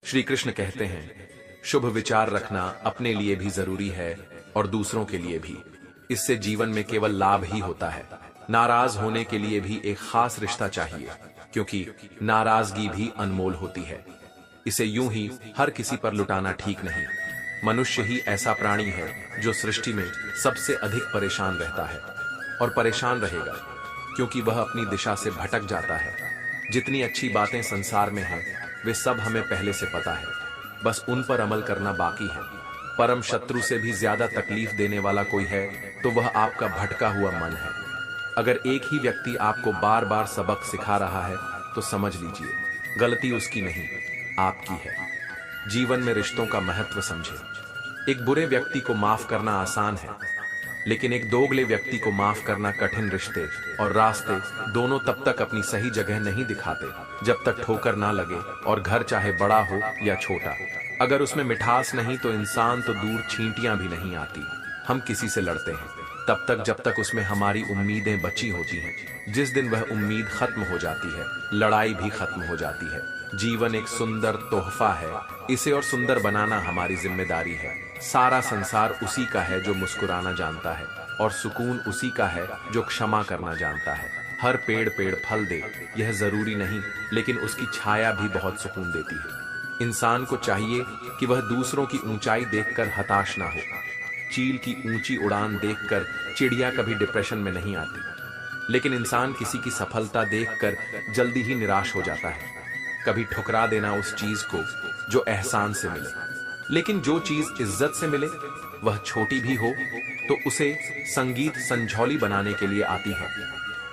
श्री कृष्ण कहते हैं, शुभ विचार रखना अपने लिए भी जरूरी है और दूसरों के लिए भी। इससे जीवन में केवल लाभ ही होता है। नाराज होने के लिए भी एक खास रिश्ता चाहिए, क्योंकि नाराजगी भी अनमोल होती है। इसे यूं ही हर किसी पर लुटाना ठीक नहीं। मनुष्य ही ऐसा प्राणी है जो सृष्टि में सबसे अधिक परेशान रहता है और परेशान रहेगा, क्योंकि वह अपनी दिशा से भटक जाता है। जितनी अच्छी बातें संसार में हैं, वे सब हमें पहले से पता है, बस उन पर अमल करना बाकी है। परम शत्रु से भी ज्यादा तकलीफ देने वाला कोई है तो वह आपका भटका हुआ मन है। अगर एक ही व्यक्ति आपको बार बार सबक सिखा रहा है तो समझ लीजिए, गलती उसकी नहीं, आपकी है। जीवन में रिश्तों का महत्व समझे। एक बुरे व्यक्ति को माफ करना आसान है, लेकिन एक दोगले व्यक्ति को माफ करना कठिन। रिश्ते और रास्ते दोनों तब तक अपनी सही जगह नहीं दिखाते जब तक ठोकर ना लगे, और घर चाहे बड़ा हो या छोटा, अगर उसमें मिठास नहीं तो इंसान तो दूर चींटियां भी नहीं आती। हम किसी से लड़ते हैं तब तक जब तक उसमें हमारी उम्मीदें बची होती हैं। जिस दिन वह उम्मीद खत्म हो जाती है, लड़ाई भी खत्म हो जाती है। जीवन एक सुंदर तोहफा है, इसे और सुंदर बनाना हमारी जिम्मेदारी है। सारा संसार उसी का है जो मुस्कुराना जानता है, और सुकून उसी का है जो क्षमा करना जानता है। हर पेड़ फल दे यह जरूरी नहीं, लेकिन उसकी छाया भी बहुत सुकून देती है। इंसान को चाहिए कि वह दूसरों की ऊंचाई देखकर हताश ना हो। चील की ऊंची उड़ान देखकर चिड़िया कभी डिप्रेशन में नहीं आती, लेकिन इंसान किसी की सफलता देखकर जल्दी ही निराश हो जाता है। कभी ठुकरा देना उस चीज को जो एहसान से मिले, लेकिन जो चीज इज्जत से मिले वह छोटी भी हो तो उसे संगीत संझौली बनाने के लिए आती है।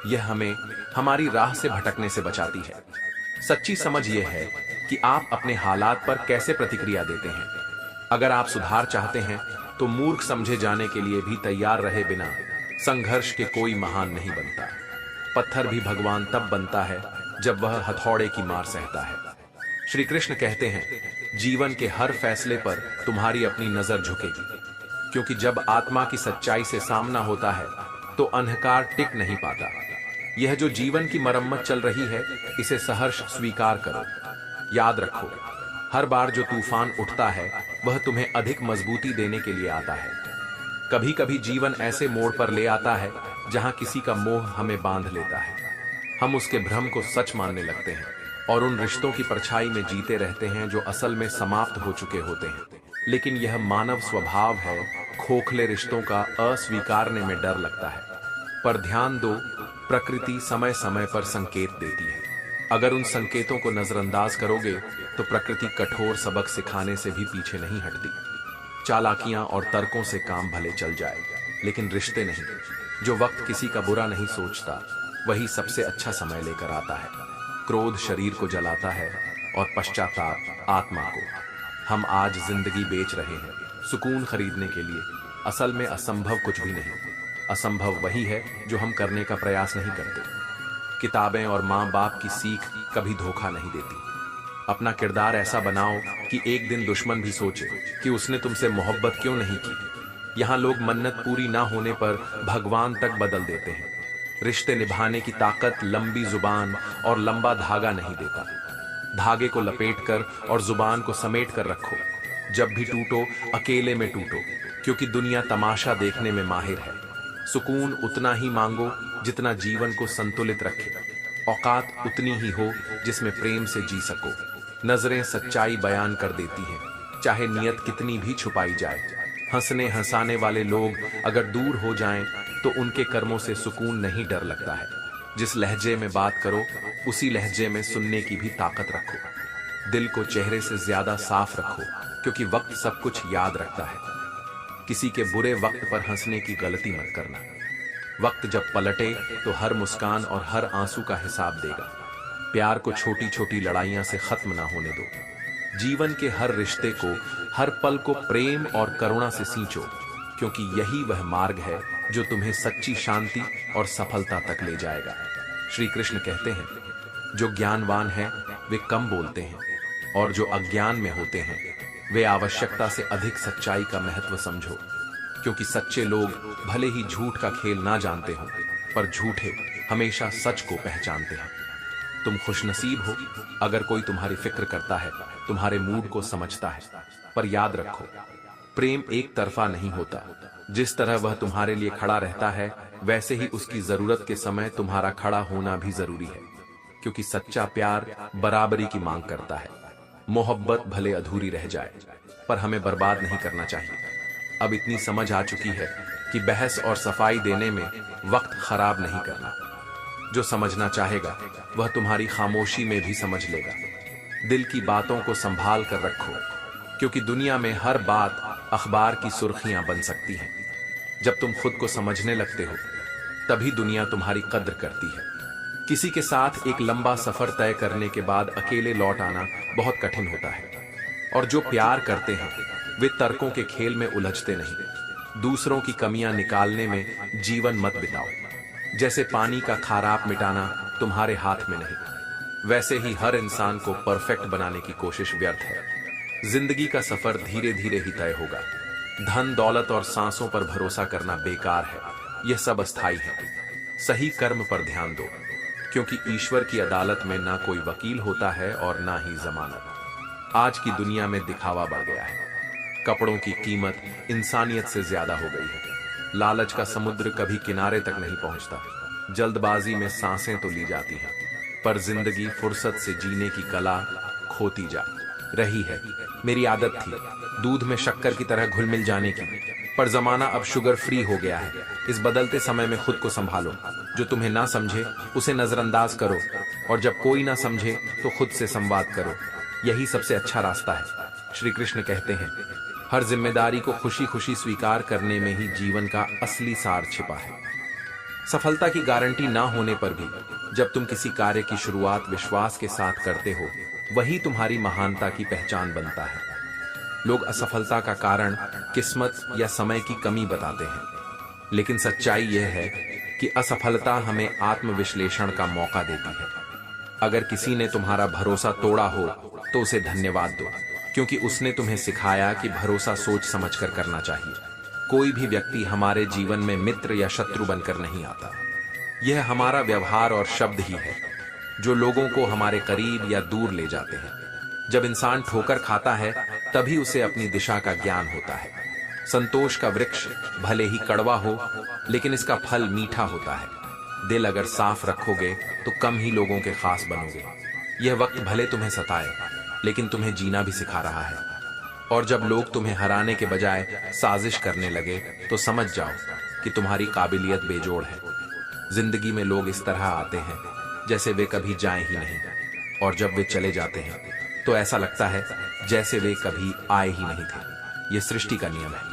यह हमें हमारी राह से भटकने से बचाती है। सच्ची समझ यह है कि आप अपने हालात पर कैसे प्रतिक्रिया देते हैं। अगर आप सुधार चाहते हैं तो मूर्ख समझे जाने के लिए भी तैयार रहे बिना संघर्ष के कोई महान नहीं बनता। पत्थर भी भगवान तब बनता है जब वह हथौड़े की मार सहता है। श्री कृष्ण कहते हैं, जीवन के हर फैसले पर तुम्हारी अपनी नजर झुकेगी, क्योंकि जब आत्मा की सच्चाई से सामना होता है तो अंधकार टिक नहीं पाता। यह जो जीवन की मरम्मत चल रही है, इसे सहर्ष स्वीकार करो। याद रखो, हर बार जो तूफान उठता है वह तुम्हें अधिक मजबूती देने के लिए आता है। कभी कभी जीवन ऐसे मोड़ पर ले आता है जहां किसी का मोह हमें बांध लेता है। हम उसके भ्रम को सच मानने लगते हैं और उन रिश्तों की परछाई में जीते रहते हैं जो असल में समाप्त हो चुके होते हैं। लेकिन यह मानव स्वभाव है, खोखले रिश्तों का अस्वीकारने में डर लगता है। पर ध्यान दो, प्रकृति समय समय पर संकेत देती है। अगर उन संकेतों को नजरअंदाज करोगे तो प्रकृति कठोर सबक सिखाने से भी पीछे नहीं हटती। चालाकियां और तर्कों से काम भले चल जाए, लेकिन रिश्ते नहीं। जो वक्त किसी का बुरा नहीं सोचता वही सबसे अच्छा समय लेकर आता है। क्रोध शरीर को जलाता है और पश्चाताप आत्मा को। हम आज जिंदगी बेच रहे हैं सुकून खरीदने के लिए। असल में असंभव कुछ भी नहीं, असंभव वही है जो हम करने का प्रयास नहीं करते। किताबें और माँ बाप की सीख कभी धोखा नहीं देती। अपना किरदार ऐसा बनाओ कि एक दिन दुश्मन भी सोचे कि उसने तुमसे मोहब्बत क्यों नहीं की। यहाँ लोग मन्नत पूरी ना होने पर भगवान तक बदल देते हैं। रिश्ते निभाने की ताकत लंबी जुबान और लंबा धागा नहीं देता। धागे को लपेटकर और जुबान को समेट कर रखो। जब भी टूटो, अकेले में टूटो, क्योंकि दुनिया तमाशा देखने में माहिर है। सुकून उतना ही मांगो जितना जीवन को संतुलित रखे। औकात उतनी ही हो जिसमें प्रेम से जी सको। नजरें सच्चाई बयान कर देती हैं, चाहे नियत कितनी भी छुपाई जाए। हंसने हंसाने वाले लोग अगर दूर हो जाएं तो उनके कर्मों से सुकून नहीं डर लगता है। जिस लहजे में बात करो उसी लहजे में सुनने की भी ताकत रखो। दिल को चेहरे से ज्यादा साफ रखो, क्योंकि वक्त सब कुछ याद रखता है। किसी के बुरे वक्त पर हंसने की गलती मत करना। वक्त जब पलटे तो हर मुस्कान और हर आंसू का हिसाब देगा। प्यार को छोटी छोटी लड़ाइयां से खत्म ना होने दो। जीवन के हर रिश्ते को, हर पल को प्रेम और करुणा से सींचो, क्योंकि यही वह मार्ग है जो तुम्हें सच्ची शांति और सफलता तक ले जाएगा। श्री कृष्ण कहते हैं, जो ज्ञानवान हैं वे कम बोलते हैं, और जो अज्ञान में होते हैं वे आवश्यकता से अधिक सच्चाई का महत्व समझो। क्योंकि सच्चे लोग भले ही झूठ का खेल ना जानते हों, पर झूठे हमेशा सच को पहचानते हैं। तुम खुशनसीब हो अगर कोई तुम्हारी फिक्र करता है, तुम्हारे मूड को समझता है। पर याद रखो, प्रेम एक तरफा नहीं होता। जिस तरह वह तुम्हारे लिए खड़ा रहता है, वैसे ही उसकी जरूरत के समय तुम्हारा खड़ा होना भी जरूरी है। क्योंकि सच्चा प्यार बराबरी की मांग करता है। मोहब्बत भले अधूरी रह जाए, पर हमें बर्बाद नहीं करना चाहिए। अब इतनी समझ आ चुकी है कि बहस और सफाई देने में वक्त खराब नहीं करना। जो समझना चाहेगा वह तुम्हारी खामोशी में भी समझ लेगा। दिल की बातों को संभाल कर रखो, क्योंकि दुनिया में हर बात अखबार की सुर्खियां बन सकती हैं। जब तुम खुद को समझने लगते हो, तभी दुनिया तुम्हारी कद्र करती है। किसी के साथ एक लंबा सफर तय करने के बाद अकेले लौट आना बहुत कठिन होता है। और जो प्यार करते हैं वे तर्कों के खेल में उलझते नहीं। दूसरों की कमियां निकालने में जीवन मत बिताओ। जैसे पानी का खाराप मिटाना तुम्हारे हाथ में नहीं, वैसे ही हर इंसान को परफेक्ट बनाने की कोशिश व्यर्थ है। जिंदगी का सफर धीरे धीरे ही तय होगा। धन दौलत और सांसों पर भरोसा करना बेकार है, यह सब अस्थाई है। सही कर्म पर ध्यान दो, क्योंकि ईश्वर की अदालत में ना कोई वकील होता है और ना ही जमानत। आज की दुनिया में दिखावा बढ़ गया है। कपड़ों की कीमत इंसानियत से ज्यादा हो गई है। लालच का समुद्र कभी किनारे तक नहीं पहुंचता। जल्दबाजी में सांसें तो ली जाती हैं, पर जिंदगी फुर्सत से जीने की कला खोती जा रही है। मेरी आदत थी दूध में शक्कर की तरह घुल मिल जाने की, पर जमाना अब शुगर फ्री हो गया है। इस बदलते समय में खुद को संभालो। जो तुम्हें ना समझे उसे नजरअंदाज करो, और जब कोई ना समझे तो खुद से संवाद करो। यही सबसे अच्छा रास्ता है। श्री कृष्ण कहते हैं, हर जिम्मेदारी को खुशी खुशी स्वीकार करने में ही जीवन का असली सार छिपा है। सफलता की गारंटी ना होने पर भी जब तुम किसी कार्य की शुरुआत विश्वास के साथ करते हो, वही तुम्हारी महानता की पहचान बनता है। लोग असफलता का कारण किस्मत या समय की कमी बताते हैं, लेकिन सच्चाई यह है कि असफलता हमें आत्मविश्लेषण का मौका देती है। अगर किसी ने तुम्हारा भरोसा तोड़ा हो तो उसे धन्यवाद दो, क्योंकि उसने तुम्हें सिखाया कि भरोसा सोच समझकर करना चाहिए। कोई भी व्यक्ति हमारे जीवन में मित्र या शत्रु बनकर नहीं आता। यह हमारा व्यवहार और शब्द ही है जो लोगों को हमारे करीब या दूर ले जाते हैं। जब इंसान ठोकर खाता है तभी उसे अपनी दिशा का ज्ञान होता है। संतोष का वृक्ष भले ही कड़वा हो, लेकिन इसका फल मीठा होता है। दिल अगर साफ रखोगे तो कम ही लोगों के खास बनोगे। यह वक्त भले तुम्हें सताए, लेकिन तुम्हें जीना भी सिखा रहा है। और जब लोग तुम्हें हराने के बजाय साजिश करने लगे तो समझ जाओ कि तुम्हारी काबिलियत बेजोड़ है। जिंदगी में लोग इस तरह आते हैं जैसे वे कभी जाएं ही नहीं, और जब वे चले जाते हैं तो ऐसा लगता है जैसे वे कभी आए ही नहीं थे। यह सृष्टि का नियम है।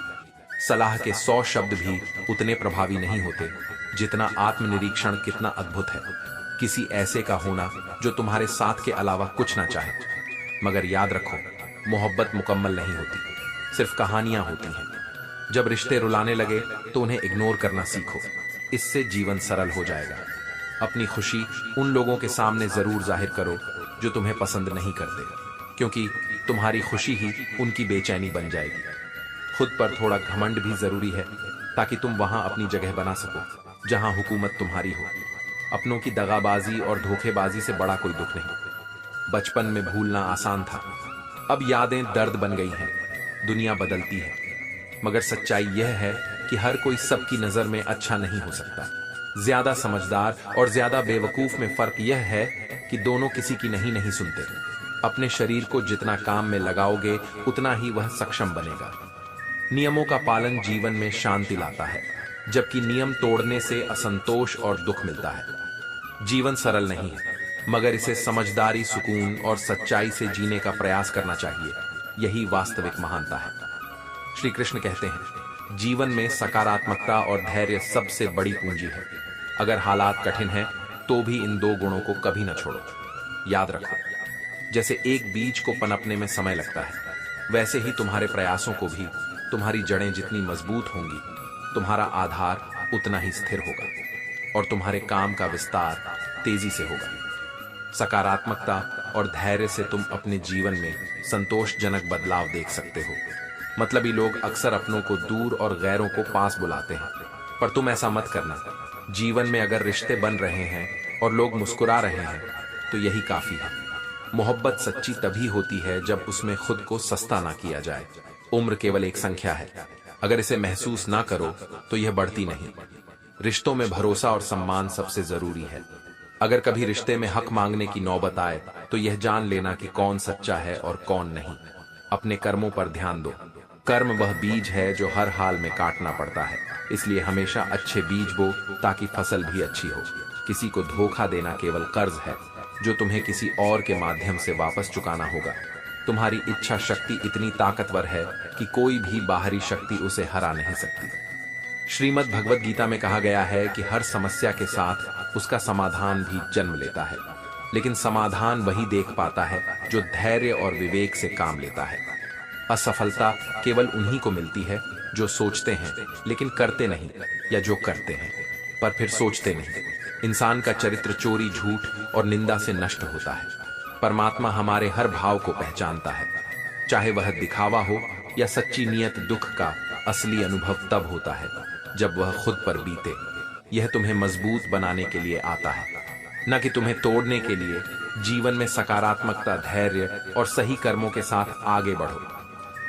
सलाह के 100 शब्द भी उतने प्रभावी नहीं होते जितना आत्मनिरीक्षण कितना अद्भुत है। किसी ऐसे का होना जो तुम्हारे साथ के अलावा कुछ ना चाहे। मगर याद रखो, मोहब्बत मुकम्मल नहीं होती, सिर्फ कहानियां होती हैं। जब रिश्ते रुलाने लगे तो उन्हें इग्नोर करना सीखो, इससे जीवन सरल हो जाएगा। अपनी खुशी उन लोगों के सामने जरूर जाहिर करो जो तुम्हें पसंद नहीं करते, क्योंकि तुम्हारी खुशी ही उनकी बेचैनी बन जाएगी। खुद पर थोड़ा घमंड भी जरूरी है, ताकि तुम वहां अपनी जगह बना सको जहां हुकूमत तुम्हारी हो। अपनों की दगाबाजी और धोखेबाजी से बड़ा कोई दुख नहीं। बचपन में भूलना आसान था, अब यादें दर्द बन गई हैं। दुनिया बदलती है, मगर सच्चाई यह है कि हर कोई सबकी नजर में अच्छा नहीं हो सकता। ज्यादा समझदार और ज्यादा बेवकूफ में फर्क यह है कि दोनों किसी की नहीं सुनते। अपने शरीर को जितना काम में लगाओगे उतना ही वह सक्षम बनेगा। नियमों का पालन जीवन में शांति लाता है, जबकि नियम तोड़ने से असंतोष और दुख मिलता है। जीवन सरल नहीं है, मगर इसे समझदारी, सुकून और सच्चाई से जीने का प्रयास करना चाहिए। यही वास्तविक महानता है। श्री कृष्ण कहते हैं, जीवन में सकारात्मकता और धैर्य सबसे बड़ी पूंजी है। अगर हालात कठिन हैं तो भी इन 2 गुणों को कभी न छोड़ो। याद रखो, जैसे एक बीज को पनपने में समय लगता है, वैसे ही तुम्हारे प्रयासों को भी तुम्हारी जड़ें जितनी मजबूत होंगी, तुम्हारा आधार उतना ही स्थिर होगा और तुम्हारे काम का विस्तार तेजी से होगा। सकारात्मकता और धैर्य से तुम अपने जीवन में संतोषजनक बदलाव देख सकते हो। मतलबी लोग अक्सर अपनों को दूर और गैरों को पास बुलाते हैं, पर तुम ऐसा मत करना। जीवन में अगर रिश्ते बन रहे हैं और लोग मुस्कुरा रहे हैं तो यही काफी है। मोहब्बत सच्ची तभी होती है जब उसमें खुद को सस्ता ना किया जाए। उम्र केवल एक संख्या है, अगर इसे महसूस ना करो तो यह बढ़ती नहीं। रिश्तों में भरोसा और सम्मान सबसे जरूरी है। अगर कभी रिश्ते में हक मांगने की नौबत आए तो यह जान लेना कि कौन सच्चा है और कौन नहीं। अपने कर्मों पर ध्यान दो। कर्म वह बीज है जो हर हाल में काटना पड़ता है, इसलिए हमेशा अच्छे बीज बो ताकि फसल भी अच्छी हो। किसी को धोखा देना केवल कर्ज है जो तुम्हें किसी और के माध्यम से वापस चुकाना होगा। तुम्हारी इच्छा शक्ति इतनी ताकतवर है कि कोई भी बाहरी शक्ति उसे हरा नहीं सकती। श्रीमद् भगवद गीता में कहा गया है कि हर समस्या के साथ उसका समाधान भी जन्म लेता है, लेकिन समाधान वही देख पाता है जो धैर्य और विवेक से काम लेता है। असफलता केवल उन्हीं को मिलती है जो सोचते हैं लेकिन करते नहीं, या जो करते हैं पर फिर सोचते नहीं। इंसान का चरित्र चोरी, झूठ और निंदा से नष्ट होता है। परमात्मा हमारे हर भाव को पहचानता है, चाहे वह दिखावा हो या सच्ची नियत। दुख का असली अनुभव तब होता है जब वह खुद पर बीते। यह तुम्हें मजबूत बनाने के लिए आता है, न कि तुम्हें तोड़ने के लिए। जीवन में सकारात्मकता, धैर्य और सही कर्मों के साथ आगे बढ़ो।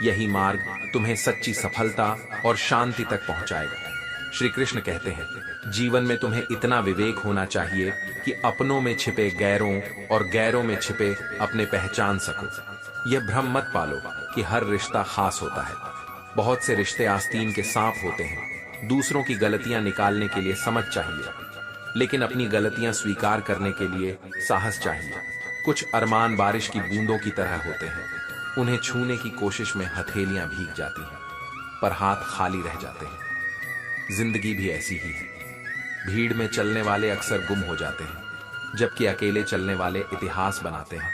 यही मार्ग तुम्हें सच्ची सफलता और शांति तक पहुंचाएगा। श्री कृष्ण कहते हैं, जीवन में तुम्हें इतना विवेक होना चाहिए कि अपनों में छिपे गैरों और गैरों में छिपे अपने पहचान सको। यह भ्रम मत पालो कि हर रिश्ता खास होता है। बहुत से रिश्ते आस्तीन के सांप होते हैं। दूसरों की गलतियां निकालने के लिए समझ चाहिए, लेकिन अपनी गलतियां स्वीकार करने के लिए साहस चाहिए। कुछ अरमान बारिश की बूंदों की तरह होते हैं, उन्हें छूने की कोशिश में हथेलियां भीग जाती हैं, पर हाथ खाली रह जाते हैं। जिंदगी भी ऐसी ही है। भीड़ में चलने वाले अक्सर गुम हो जाते हैं, जबकि अकेले चलने वाले इतिहास बनाते हैं।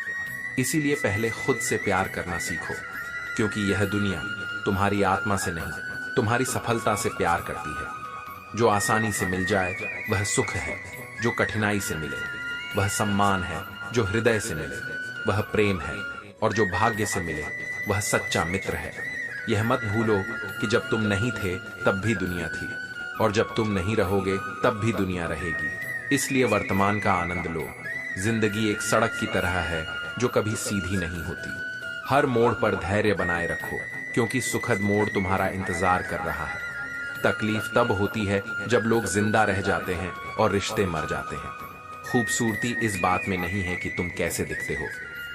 इसीलिए पहले खुद से प्यार करना सीखो, क्योंकि यह दुनिया तुम्हारी आत्मा से नहीं, तुम्हारी सफलता से प्यार करती है। जो आसानी से मिल जाए वह सुख है, जो कठिनाई से मिले वह सम्मान है, जो हृदय से मिले वह प्रेम है, और जो भाग्य से मिले वह सच्चा मित्र है। यह मत भूलो कि जब तुम नहीं थे तब भी दुनिया थी, और जब तुम नहीं रहोगे तब भी दुनिया रहेगी। इसलिए वर्तमान का आनंद लो। जिंदगी एक सड़क की तरह है जो कभी सीधी नहीं होती। हर मोड़ पर धैर्य बनाए रखो, क्योंकि सुखद मोड़ तुम्हारा इंतजार कर रहा है। तकलीफ तब होती है जब लोग जिंदा रह जाते हैं और रिश्ते मर जाते हैं। खूबसूरती इस बात में नहीं है कि तुम कैसे दिखते हो,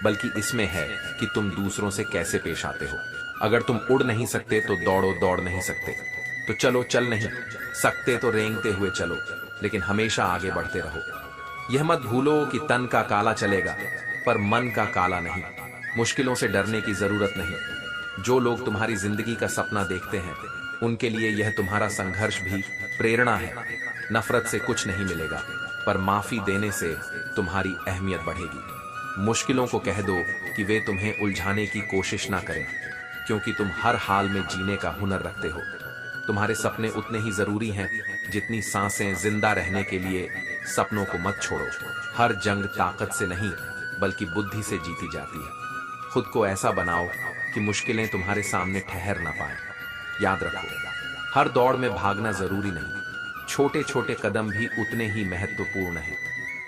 बल्कि इसमें है कि तुम दूसरों से कैसे पेश आते हो। अगर तुम उड़ नहीं सकते तो दौड़ो, दौड़ नहीं सकते तो चलो, चल नहीं सकते तो रेंगते हुए चलो, लेकिन हमेशा आगे बढ़ते रहो। यह मत भूलो कि तन का काला चलेगा पर मन का काला नहीं। मुश्किलों से डरने की जरूरत नहीं। जो लोग तुम्हारी जिंदगी का सपना देखते हैं उनके लिए यह तुम्हारा संघर्ष भी प्रेरणा है। नफरत से कुछ नहीं मिलेगा, पर माफी देने से तुम्हारी अहमियत बढ़ेगी। मुश्किलों को कह दो कि वे तुम्हें उलझाने की कोशिश ना करें, क्योंकि तुम हर हाल में जीने का हुनर रखते हो। तुम्हारे सपने उतने ही जरूरी हैं जितनी सांसें। जिंदा रहने के लिए सपनों को मत छोड़ो। हर जंग ताकत से नहीं बल्कि बुद्धि से जीती जाती है। खुद को ऐसा बनाओ कि मुश्किलें तुम्हारे सामने ठहर ना पाए। याद रखो, हर दौड़ में भागना जरूरी नहीं। छोटे छोटे कदम भी उतने ही महत्वपूर्ण हैं,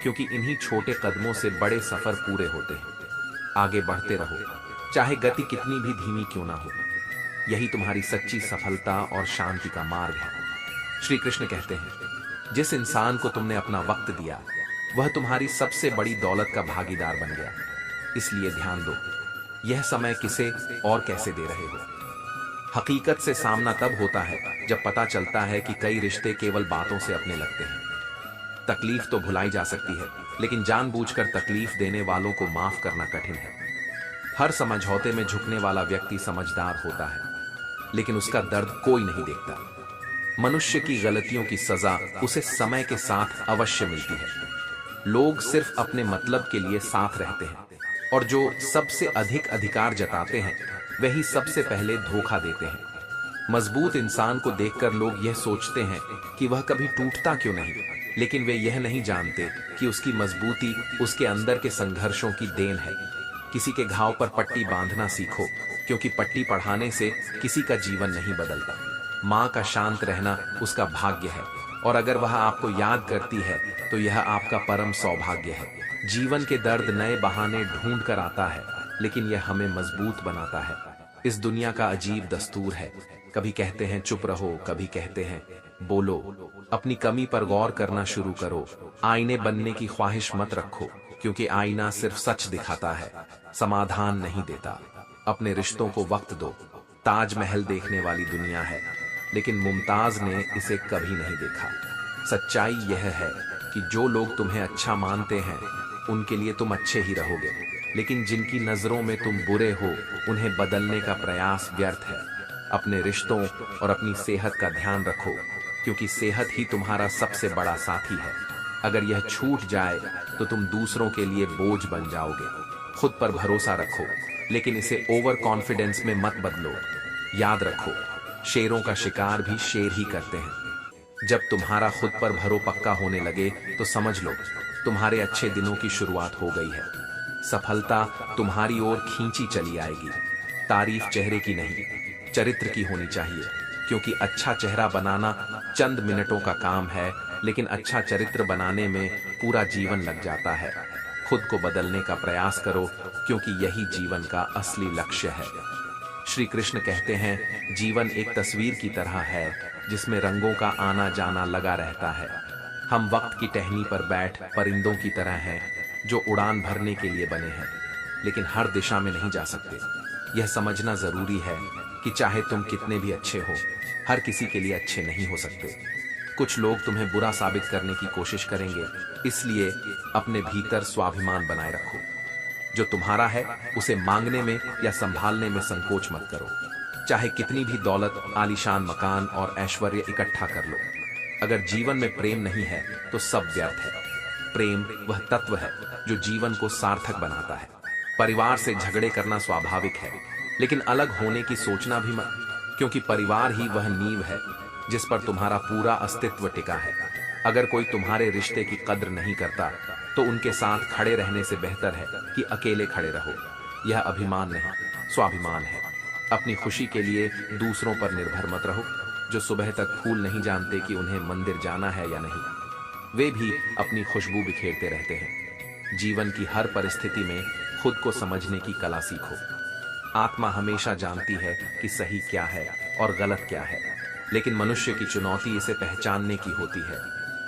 क्योंकि इन्हीं छोटे कदमों से बड़े सफर पूरे होते हैं। आगे बढ़ते रहो, चाहे गति कितनी भी धीमी क्यों ना हो। यही तुम्हारी सच्ची सफलता और शांति का मार्ग है। श्री कृष्ण कहते हैं, जिस इंसान को तुमने अपना वक्त दिया वह तुम्हारी सबसे बड़ी दौलत का भागीदार बन गया। इसलिए ध्यान दो, यह समय किसे और कैसे दे रहे हो। हकीकत से सामना तब होता है जब पता चलता है कि कई रिश्ते केवल बातों से अपने लगते हैं। तकलीफ तो भुलाई जा सकती है, लेकिन जानबूझकर तकलीफ देने वालों को माफ करना कठिन है। हर समझौते में झुकने वाला व्यक्ति समझदार होता है, लेकिन उसका दर्द कोई नहीं देखता। मनुष्य की गलतियों की सजा उसे समय के साथ अवश्य मिलती है। लोग सिर्फ अपने मतलब के लिए साथ रहते हैं, और जो सबसे अधिक अधिकार जताते हैं वही सबसे पहले धोखा देते हैं। मजबूत इंसान को देखकर लोग यह सोचते हैं कि वह कभी टूटता क्यों नहीं, लेकिन वे यह नहीं जानते कि उसकी मजबूती उसके अंदर के संघर्षों की देन है। किसी के घाव पर पट्टी बांधना सीखो, क्योंकि पट्टी पढ़ाने से किसी का जीवन नहीं बदलता। माँ का शांत रहना उसका भाग्य है, और अगर वह आपको याद करती है तो यह आपका परम सौभाग्य है। जीवन के दर्द नए बहाने ढूंढ कर आता है, लेकिन यह हमें मजबूत बनाता है। इस दुनिया का अजीब दस्तूर है, कभी कहते हैं चुप रहो, कभी कहते हैं बोलो। अपनी कमी पर गौर करना शुरू करो। आईने बनने की ख्वाहिश मत रखो, क्योंकि आईना सिर्फ सच दिखाता है, समाधान नहीं देता। अपने रिश्तों को वक्त दो। ताजमहल देखने वाली दुनिया है, लेकिन मुमताज ने इसे कभी नहीं देखा। सच्चाई यह है कि जो लोग तुम्हें अच्छा मानते हैं उनके लिए तुम अच्छे ही रहोगे, लेकिन जिनकी नजरों में तुम बुरे हो उन्हें बदलने का प्रयास व्यर्थ है। अपने रिश्तों और अपनी सेहत का ध्यान रखो, क्योंकि सेहत ही तुम्हारा सबसे बड़ा साथी है। अगर यह छूट जाए तो तुम दूसरों के लिए बोझ बन जाओगे। खुद पर भरोसा रखो, लेकिन इसे ओवर कॉन्फिडेंस में मत बदलो। याद रखो, शेरों का शिकार भी शेर ही करते हैं। जब तुम्हारा खुद पर भरो पक्का होने लगे तो समझ लो तुम्हारे अच्छे दिनों की शुरुआत हो गई है। सफलता तुम्हारी ओर खींची चली आएगी। तारीफ चेहरे की नहीं, चरित्र की होनी चाहिए, क्योंकि अच्छा चेहरा बनाना चंद मिनटों का काम है, लेकिन अच्छा चरित्र बनाने में पूरा जीवन लग जाता है। खुद को बदलने का प्रयास करो, क्योंकि यही जीवन का असली लक्ष्य है। श्री कृष्ण कहते हैं, जीवन एक तस्वीर की तरह है जिसमें रंगों का आना जाना लगा रहता है। हम वक्त की टहनी पर बैठ परिंदों की तरह हैं, जो उड़ान भरने के लिए बने हैं, लेकिन हर दिशा में नहीं जा सकते। यह समझना जरूरी है कि चाहे तुम कितने भी अच्छे हो, हर किसी के लिए अच्छे नहीं हो सकते। कुछ लोग तुम्हें बुरा साबित करने की कोशिश करेंगे, इसलिए अपने भीतर स्वाभिमान बनाए रखो। जो तुम्हारा है उसे मांगने में या संभालने में संकोच मत करो। चाहे कितनी भी दौलत, आलीशान मकान और ऐश्वर्य इकट्ठा कर लो, अगर जीवन में प्रेम नहीं है तो सब व्यर्थ है। प्रेम वह तत्व है जो जीवन को सार्थक बनाता है। परिवार से झगड़े करना स्वाभाविक है, लेकिन अलग होने की सोचना भी मत, क्योंकि परिवार ही वह नींव है जिस पर तुम्हारा पूरा अस्तित्व टिका है। अगर कोई तुम्हारे रिश्ते की कद्र नहीं करता तो उनके साथ खड़े रहने से बेहतर है कि अकेले खड़े रहो। यह अभिमान नहीं, स्वाभिमान है। अपनी खुशी के लिए दूसरों पर निर्भर मत रहो। जो सुबह तक फूल नहीं जानते कि उन्हें मंदिर जाना है या नहीं, वे भी अपनी खुशबू बिखेरते रहते हैं। जीवन की हर परिस्थिति में खुद को समझने की कला सीखो। आत्मा हमेशा जानती है कि सही क्या है और गलत क्या है, लेकिन मनुष्य की चुनौती इसे पहचानने की होती है।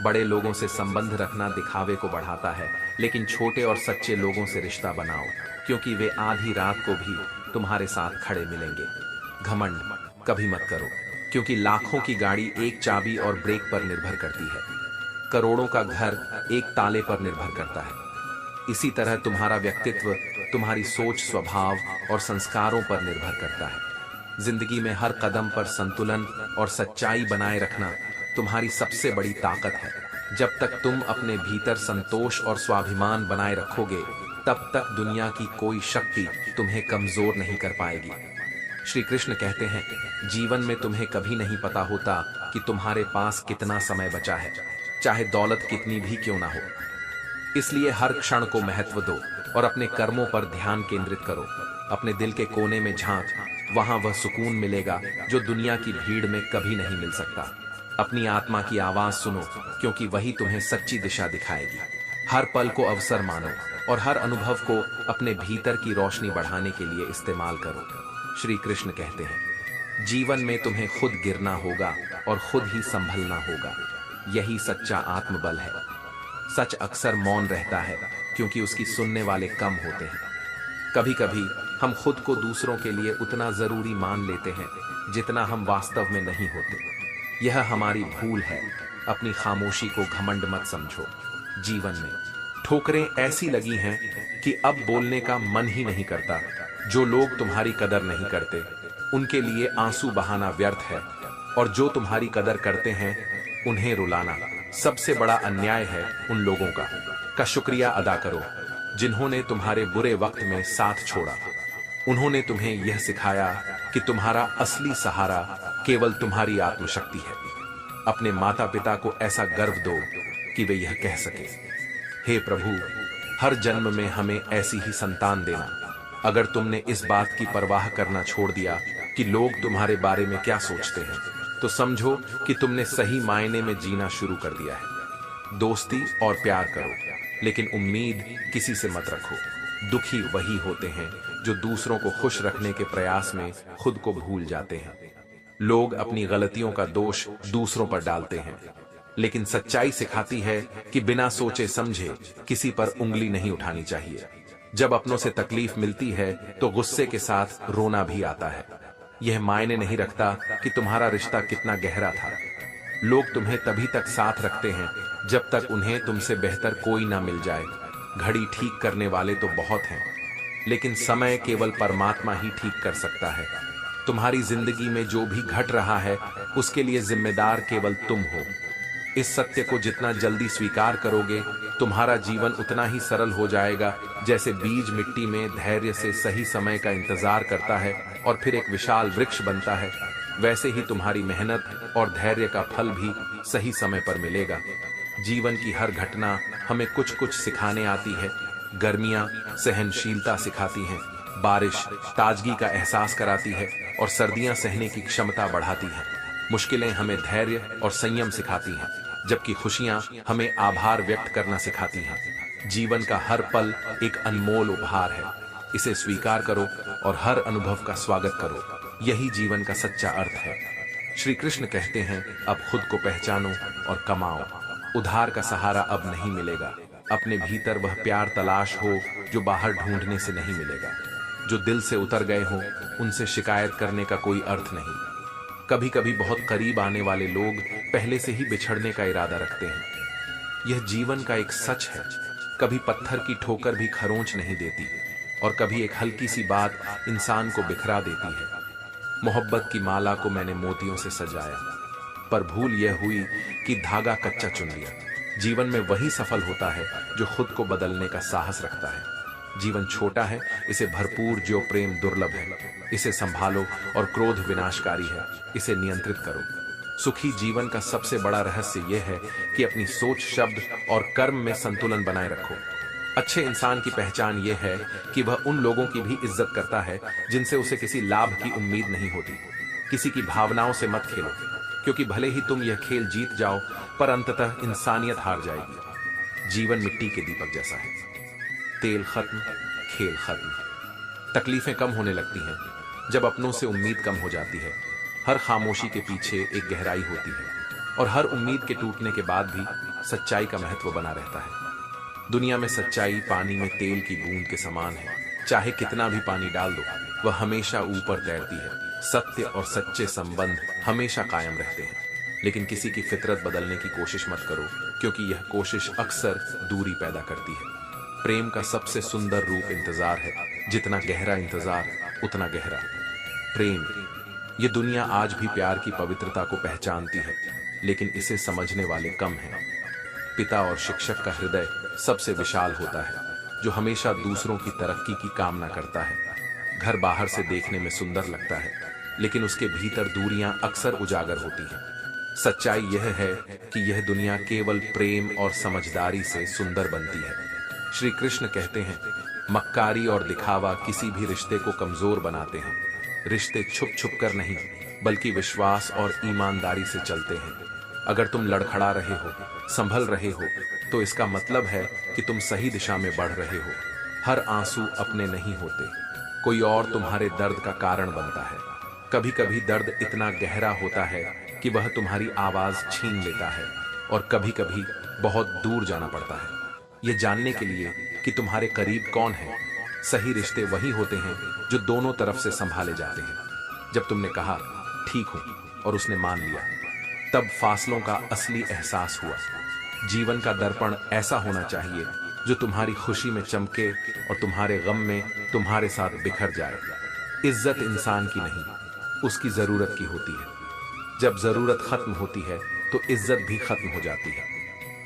बड़े लोगों से संबंध रखना दिखावे को बढ़ाता है, लेकिन छोटे और सच्चे लोगों से रिश्ता बनाओ, क्योंकि वे आधी रात को भी तुम्हारे साथ खड़े मिलेंगे। घमंड कभी मत करो, क्योंकि लाखों की गाड़ी एक चाबी और ब्रेक पर निर्भर करती है। करोड़ों का घर एक ताले पर निर्भर करता है। इसी तरह तुम्हारा व्यक्तित्व तुम्हारी सोच, स्वभाव और संस्कारों पर निर्भर करता है। जिंदगी में हर कदम पर संतुलन और सच्चाई बनाए रखना तुम्हारी सबसे बड़ी ताकत है। जब तक तुम अपने भीतर संतोष और स्वाभिमान बनाए रखोगे, तब तक दुनिया की कोई शक्ति तुम्हें कमजोर नहीं कर पाएगी। श्री कृष्ण कहते हैं, जीवन में तुम्हें कभी नहीं पता होता कि तुम्हारे पास कितना समय बचा है, चाहे दौलत कितनी भी क्यों ना हो। इसलिए हर क्षण को महत्व दो और अपने कर्मों पर ध्यान केंद्रित करो। अपने दिल के कोने में झांक, वहां वह सुकून मिलेगा जो दुनिया की भीड़ में कभी नहीं मिल सकता। अपनी आत्मा की आवाज सुनो, क्योंकि वही तुम्हें सच्ची दिशा दिखाएगी। हर पल को अवसर मानो और हर अनुभव को अपने भीतर की रोशनी बढ़ाने के लिए इस्तेमाल करो। श्री कृष्ण कहते हैं, जीवन में तुम्हें खुद गिरना होगा और खुद ही संभलना होगा। यही सच्चा आत्मबल है। सच अक्सर मौन रहता है, क्योंकि उसकी सुनने वाले कम होते हैं। कभी कभी हम खुद को दूसरों के लिए उतना जरूरी मान लेते हैं जितना हम वास्तव में नहीं होते। यह हमारी भूल है। अपनी खामोशी को घमंड मत समझो। जीवन में ठोकरें ऐसी लगी हैं कि अब बोलने का मन ही नहीं करता। जो लोग तुम्हारी कदर नहीं करते, उनके लिए आंसू बहाना व्यर्थ है, और जो तुम्हारी कदर करते हैं, उन्हें रुलाना सबसे बड़ा अन्याय है। उन लोगों का शुक्रिया अदा करो जिन्होंने तुम्हारे बुरे वक्त में साथ छोड़ा। उन्होंने तुम्हें यह सिखाया कि तुम्हारा असली सहारा केवल तुम्हारी आत्मशक्ति है। अपने माता पिता को ऐसा गर्व दो कि वे यह कह सके, हे प्रभु, हर जन्म में हमें ऐसी ही संतान देना। अगर तुमने इस बात की परवाह करना छोड़ दिया कि लोग तुम्हारे बारे में क्या सोचते हैं, तो समझो कि तुमने सही मायने में जीना शुरू कर दिया है। दोस्ती और प्यार करो, लेकिन उम्मीद किसी से मत रखो। दुखी वही होते हैं जो दूसरों को खुश रखने के प्रयास में खुद को भूल जाते हैं। लोग अपनी गलतियों का दोष दूसरों पर डालते हैं, लेकिन सच्चाई सिखाती है कि बिना सोचे समझे किसी पर उंगली नहीं उठानी चाहिए। जब अपनों से तकलीफ मिलती है तो गुस्से के साथ रोना भी आता है। यह मायने नहीं रखता कि तुम्हारा रिश्ता कितना गहरा था। लोग तुम्हें तभी तक साथ रखते हैं जब तक उन्हें तुमसे बेहतर कोई ना मिल जाए। घड़ी ठीक करने वाले तो बहुत हैं, लेकिन समय केवल परमात्मा ही ठीक कर सकता है। तुम्हारी जिंदगी में जो भी घट रहा है उसके लिए जिम्मेदार केवल तुम हो। इस सत्य को जितना जल्दी स्वीकार करोगे, तुम्हारा जीवन उतना ही सरल हो जाएगा। जैसे बीज मिट्टी में धैर्य से सही समय का इंतजार करता है और फिर एक विशाल वृक्ष बनता है, वैसे ही तुम्हारी मेहनत और धैर्य का फल भी सही समय पर मिलेगा। जीवन की हर घटना हमें कुछ कुछ सिखाने आती है। गर्मियां सहनशीलता सिखाती हैं, बारिश ताजगी का एहसास कराती है और सर्दियां सहने की क्षमता बढ़ाती हैं। मुश्किलें हमें धैर्य और संयम सिखाती हैं, जबकि खुशियां हमें आभार व्यक्त करना सिखाती हैं। जीवन का हर पल एक अनमोल उपहार है। इसे स्वीकार करो और हर अनुभव का स्वागत करो। यही जीवन का सच्चा अर्थ है। श्री कृष्ण कहते हैं, अब खुद को पहचानो और कमाओ। उधार का सहारा अब नहीं मिलेगा। अपने भीतर वह प्यार तलाश हो जो बाहर ढूंढने से नहीं मिलेगा। जो दिल से उतर गए हो उनसे शिकायत करने का कोई अर्थ नहीं। कभी कभी बहुत करीब आने वाले लोग पहले से ही बिछड़ने का इरादा रखते हैं। यह जीवन का एक सच है। कभी पत्थर की ठोकर भी खरोंच नहीं देती और कभी एक हल्की सी बात इंसान को बिखरा देती है। मोहब्बत की माला को मैंने मोतियों से सजाया, पर भूल यह हुई कि धागा कच्चा चुन लिया। जीवन में वही सफल होता है जो खुद को बदलने का साहस रखता है। जीवन छोटा है, इसे भरपूर जो प्रेम दुर्लभ है। इसे संभालो और क्रोध विनाशकारी है, इसे नियंत्रित करो। सुखी जीवन का सबसे बड़ा रहस्य यह है कि अपनी सोच, शब्द और कर्म में संतुलन बनाए रखो। अच्छे इंसान की पहचान यह है कि वह उन लोगों की भी इज्जत करता है जिनसे उसे किसी लाभ की उम्मीद नहीं होती। किसी की भावनाओं से मत खेलो, क्योंकि भले ही तुम यह खेल जीत जाओ, पर अंततः इंसानियत हार जाएगी। जीवन मिट्टी के दीपक जैसा है, तेल खत्म, खेल खत्म। तकलीफें कम होने लगती हैं जब अपनों से उम्मीद कम हो जाती है। हर खामोशी के पीछे एक गहराई होती है और हर उम्मीद के टूटने के बाद भी सच्चाई का महत्व बना रहता है। दुनिया में सच्चाई पानी में तेल की बूंद के समान है। चाहे कितना भी पानी डाल दो, वह हमेशा ऊपर तैरती है। सत्य और सच्चे संबंध हमेशा कायम रहते हैं, लेकिन किसी की फितरत बदलने की कोशिश मत करो, क्योंकि यह कोशिश अक्सर दूरी पैदा करती है। प्रेम का सबसे सुंदर रूप इंतजार है। जितना गहरा इंतजार उतना गहरा प्रेम। ये दुनिया आज भी प्यार की पवित्रता को पहचानती है, लेकिन इसे समझने वाले कम हैं। पिता और शिक्षक का हृदय सबसे विशाल होता है, जो हमेशा दूसरों की तरक्की की कामना करता है। घर बाहर से देखने में सुंदर लगता है, लेकिन उसके भीतर दूरियां अक्सर उजागर होती हैं। सच्चाई यह है कि यह दुनिया केवल प्रेम और समझदारी से सुंदर बनती है। श्री कृष्ण कहते हैं, मक्कारी और दिखावा किसी भी रिश्ते को कमजोर बनाते हैं। रिश्ते छुप छुप कर नहीं, बल्कि विश्वास और ईमानदारी से चलते हैं। अगर तुम लड़खड़ा रहे हो, संभल रहे हो, तो इसका मतलब है कि तुम सही दिशा में बढ़ रहे हो। हर आंसू अपने नहीं होते, कोई और तुम्हारे दर्द का कारण बनता है। कभी कभी दर्द इतना गहरा होता है कि वह तुम्हारी आवाज छीन लेता है, और कभी कभी बहुत दूर जाना पड़ता है यह जानने के लिए कि तुम्हारे करीब कौन है। सही रिश्ते वही होते हैं जो दोनों तरफ से संभाले जाते हैं। जब तुमने कहा ठीक हूं और उसने मान लिया, तब फासलों का असली एहसास हुआ। जीवन का दर्पण ऐसा होना चाहिए जो तुम्हारी खुशी में चमके और तुम्हारे गम में तुम्हारे साथ बिखर जाए। इज्जत इंसान की नहीं, उसकी जरूरत की होती है। जब जरूरत खत्म होती है तो इज्जत भी खत्म हो जाती है।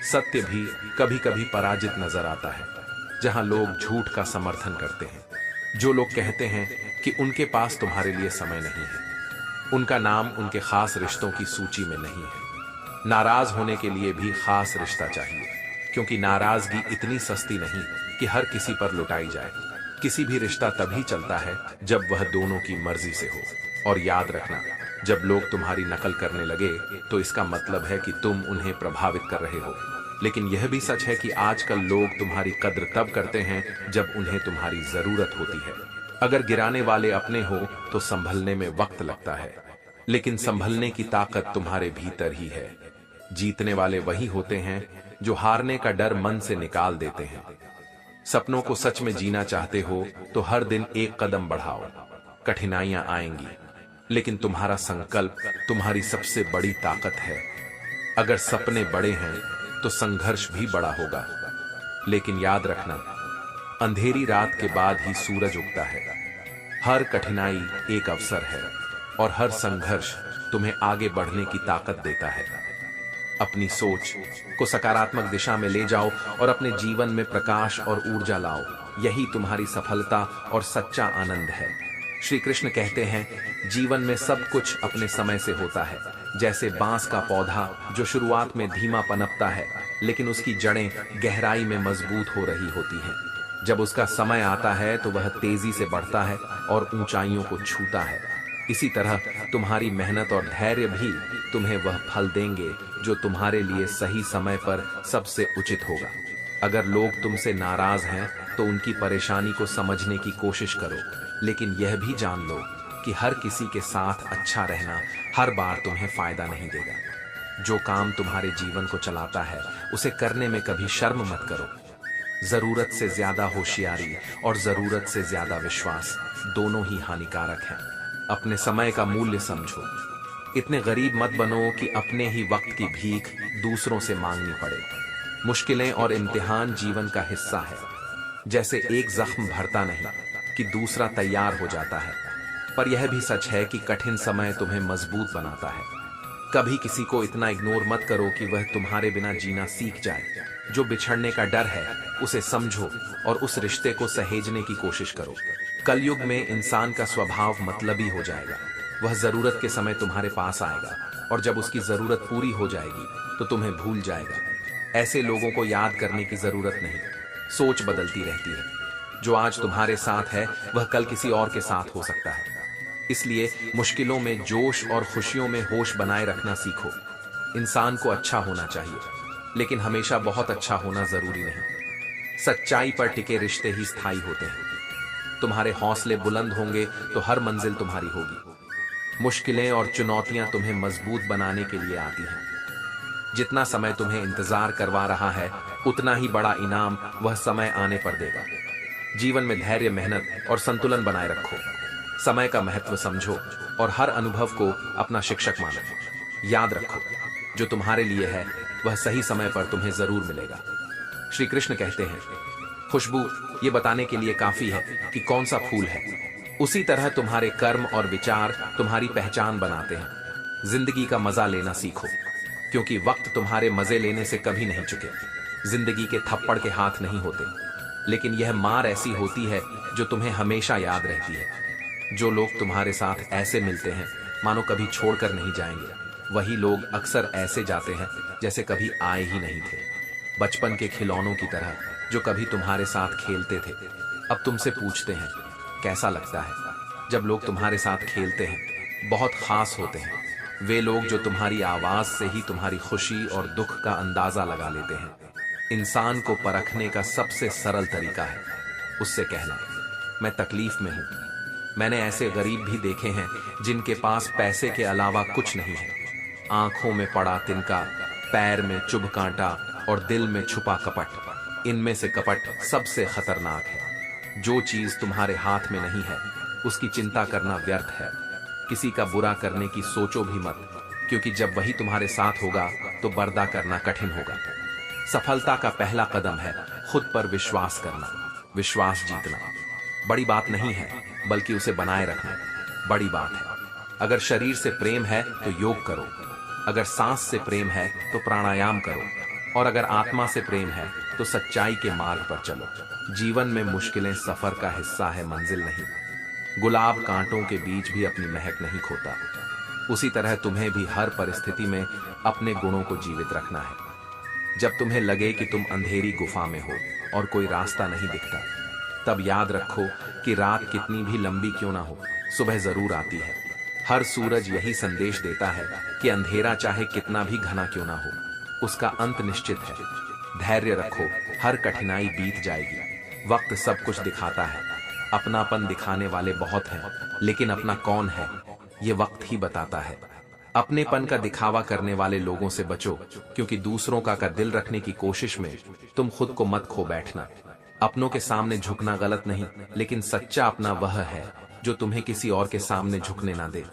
सत्य भी कभी कभी पराजित नजर आता है। जहां लोग झूठ का समर्थन करते हैं, जो लोग कहते हैं कि उनके पास तुम्हारे लिए समय नहीं है, उनका नाम उनके खास रिश्तों की सूची में नहीं है। नाराज होने के लिए भी खास रिश्ता चाहिए, क्योंकि नाराजगी इतनी सस्ती नहीं कि हर किसी पर लुटाई जाए। किसी भी रिश्ता तभी चलता है जब वह दोनों की मर्जी से हो। और याद रखना, जब लोग तुम्हारी नकल करने लगे तो इसका मतलब है कि तुम उन्हें प्रभावित कर रहे हो। लेकिन यह भी सच है कि आजकल लोग तुम्हारी कद्र तब करते हैं जब उन्हें तुम्हारी जरूरत होती है। अगर गिराने वाले अपने हो तो संभलने में वक्त लगता है, लेकिन संभलने की ताकत तुम्हारे भीतर ही है। जीतने वाले वही होते हैं जो हारने का डर मन से निकाल देते हैं। सपनों को सच में जीना चाहते हो तो हर दिन एक कदम बढ़ाओ। कठिनाइयां आएंगी, लेकिन तुम्हारा संकल्प तुम्हारी सबसे बड़ी ताकत है। अगर सपने बड़े हैं तो संघर्ष भी बड़ा होगा, लेकिन याद रखना, अंधेरी रात के बाद ही सूरज उगता है। हर कठिनाई एक अवसर है और हर संघर्ष तुम्हें आगे बढ़ने की ताकत देता है। अपनी सोच को सकारात्मक दिशा में ले जाओ और अपने जीवन में प्रकाश और ऊर्जा लाओ। यही तुम्हारी सफलता और सच्चा आनंद है। श्री कृष्ण कहते हैं, जीवन में सब कुछ अपने समय से होता है। जैसे बांस का पौधा जो शुरुआत में धीमा पनपता है, लेकिन उसकी जड़ें गहराई में मजबूत हो रही होती हैं। जब उसका समय आता है तो वह तेजी से बढ़ता है और ऊंचाइयों को छूता है। इसी तरह तुम्हारी मेहनत और धैर्य भी तुम्हें वह फल देंगे जो तुम्हारे लिए सही समय पर सबसे उचित होगा। अगर लोग तुमसे नाराज हैं तो उनकी परेशानी को समझने की कोशिश करो, लेकिन यह भी जान लो कि हर किसी के साथ अच्छा रहना हर बार तुम्हें फायदा नहीं देगा। जो काम तुम्हारे जीवन को चलाता है उसे करने में कभी शर्म मत करो। जरूरत से ज्यादा होशियारी और जरूरत से ज्यादा विश्वास दोनों ही हानिकारक हैं। अपने समय का मूल्य समझो। इतने गरीब मत बनो कि अपने ही वक्त की भीख दूसरों से मांगनी पड़े। मुश्किलें और इम्तिहान जीवन का हिस्सा है। जैसे एक जख्म भरता नहीं कि दूसरा तैयार हो जाता है, पर यह भी सच है कि कठिन समय तुम्हें मजबूत बनाता है। कभी किसी को इतना इग्नोर मत करो कि वह तुम्हारे बिना जीना सीख जाए। जो बिछड़ने का डर है उसे समझो और उस रिश्ते को सहेजने की कोशिश करो। कलयुग में इंसान का स्वभाव मतलबी हो जाएगा। वह जरूरत के समय तुम्हारे पास आएगा और जब उसकी जरूरत पूरी हो जाएगी तो तुम्हें भूल जाएगा। ऐसे लोगों को याद करने की जरूरत नहीं। सोच बदलती रहती है। जो आज तुम्हारे साथ है वह कल किसी और के साथ हो सकता है। इसलिए मुश्किलों में जोश और खुशियों में होश बनाए रखना सीखो। इंसान को अच्छा होना चाहिए, लेकिन हमेशा बहुत अच्छा होना जरूरी नहीं। सच्चाई पर टिके रिश्ते ही स्थायी होते हैं। तुम्हारे हौसले बुलंद होंगे तो हर मंजिल तुम्हारी होगी। मुश्किलें और चुनौतियां तुम्हें मजबूत बनाने के लिए आती हैं। जितना समय तुम्हें इंतजार करवा रहा है उतना ही बड़ा इनाम वह समय आने पर देगा। जीवन में धैर्य, मेहनत और संतुलन बनाए रखो। समय का महत्व समझो और हर अनुभव को अपना शिक्षक मानो। याद रखो, जो तुम्हारे लिए है वह सही समय पर तुम्हें जरूर मिलेगा। श्री कृष्ण कहते हैं, खुशबू ये बताने के लिए काफी है कि कौन सा फूल है। उसी तरह तुम्हारे कर्म और विचार तुम्हारी पहचान बनाते हैं। जिंदगी का मजा लेना सीखो, क्योंकि वक्त तुम्हारे मजे लेने से कभी नहीं चुके। जिंदगी के थप्पड़ के हाथ नहीं होते, लेकिन यह मार ऐसी होती है जो तुम्हें हमेशा याद रहती है। जो लोग तुम्हारे साथ ऐसे मिलते हैं मानो कभी छोड़कर नहीं जाएंगे, वही लोग अक्सर ऐसे जाते हैं जैसे कभी आए ही नहीं थे। बचपन के खिलौनों की तरह जो कभी तुम्हारे साथ खेलते थे, अब तुमसे पूछते हैं कैसा लगता है। जब लोग तुम्हारे साथ खेलते हैं बहुत खास होते हैं। वे लोग जो तुम्हारी आवाज से ही तुम्हारी खुशी और दुख का अंदाजा लगा लेते हैं। इंसान को परखने का सबसे सरल तरीका है उससे कहना, मैं तकलीफ में हूं। मैंने ऐसे गरीब भी देखे हैं जिनके पास पैसे के अलावा कुछ नहीं है। आंखों में पड़ा तिनका, पैर में चुभ कांटा और दिल में छुपा कपट। इनमें से कपट सबसे खतरनाक है। जो चीज तुम्हारे हाथ में नहीं है उसकी चिंता करना व्यर्थ है। किसी का बुरा करने की सोचो भी मत, क्योंकि जब वही तुम्हारे साथ होगा तो पर्दा करना कठिन होगा। सफलता का पहला कदम है खुद पर विश्वास करना। विश्वास जीतना बड़ी बात नहीं है, बल्कि उसे बनाए रखना बड़ी बात है। अगर शरीर से प्रेम है तो योग करो, अगर सांस से प्रेम है तो प्राणायाम करो, और अगर आत्मा से प्रेम है तो सच्चाई के मार्ग पर चलो। जीवन में मुश्किलें सफर का हिस्सा है, मंजिल नहीं। गुलाब कांटों के बीच भी अपनी महक नहीं खोता। उसी तरह तुम्हें भी हर परिस्थिति में अपने गुणों को जीवित रखना है। जब तुम्हें लगे कि तुम अंधेरी गुफा में हो और कोई रास्ता नहीं दिखता, तब याद रखो कि रात कितनी भी लंबी क्यों ना हो, सुबह जरूर आती है। हर सूरज यही संदेश देता है कि अंधेरा चाहे कितना भी घना क्यों ना हो, उसका अंत निश्चित है। धैर्य रखो, हर कठिनाई बीत जाएगी। वक्त सब कुछ दिखाता है। अपनापन दिखाने वाले बहुत हैं, लेकिन अपना कौन है ये वक्त ही बताता है। अपनेपन का दिखावा करने वाले लोगों से बचो, क्योंकि दूसरों का दिल रखने की कोशिश में तुम खुद को मत खो बैठना। अपनों के सामने झुकना गलत नहीं, लेकिन सच्चा अपना वह है जो तुम्हें किसी और के सामने झुकने ना दे।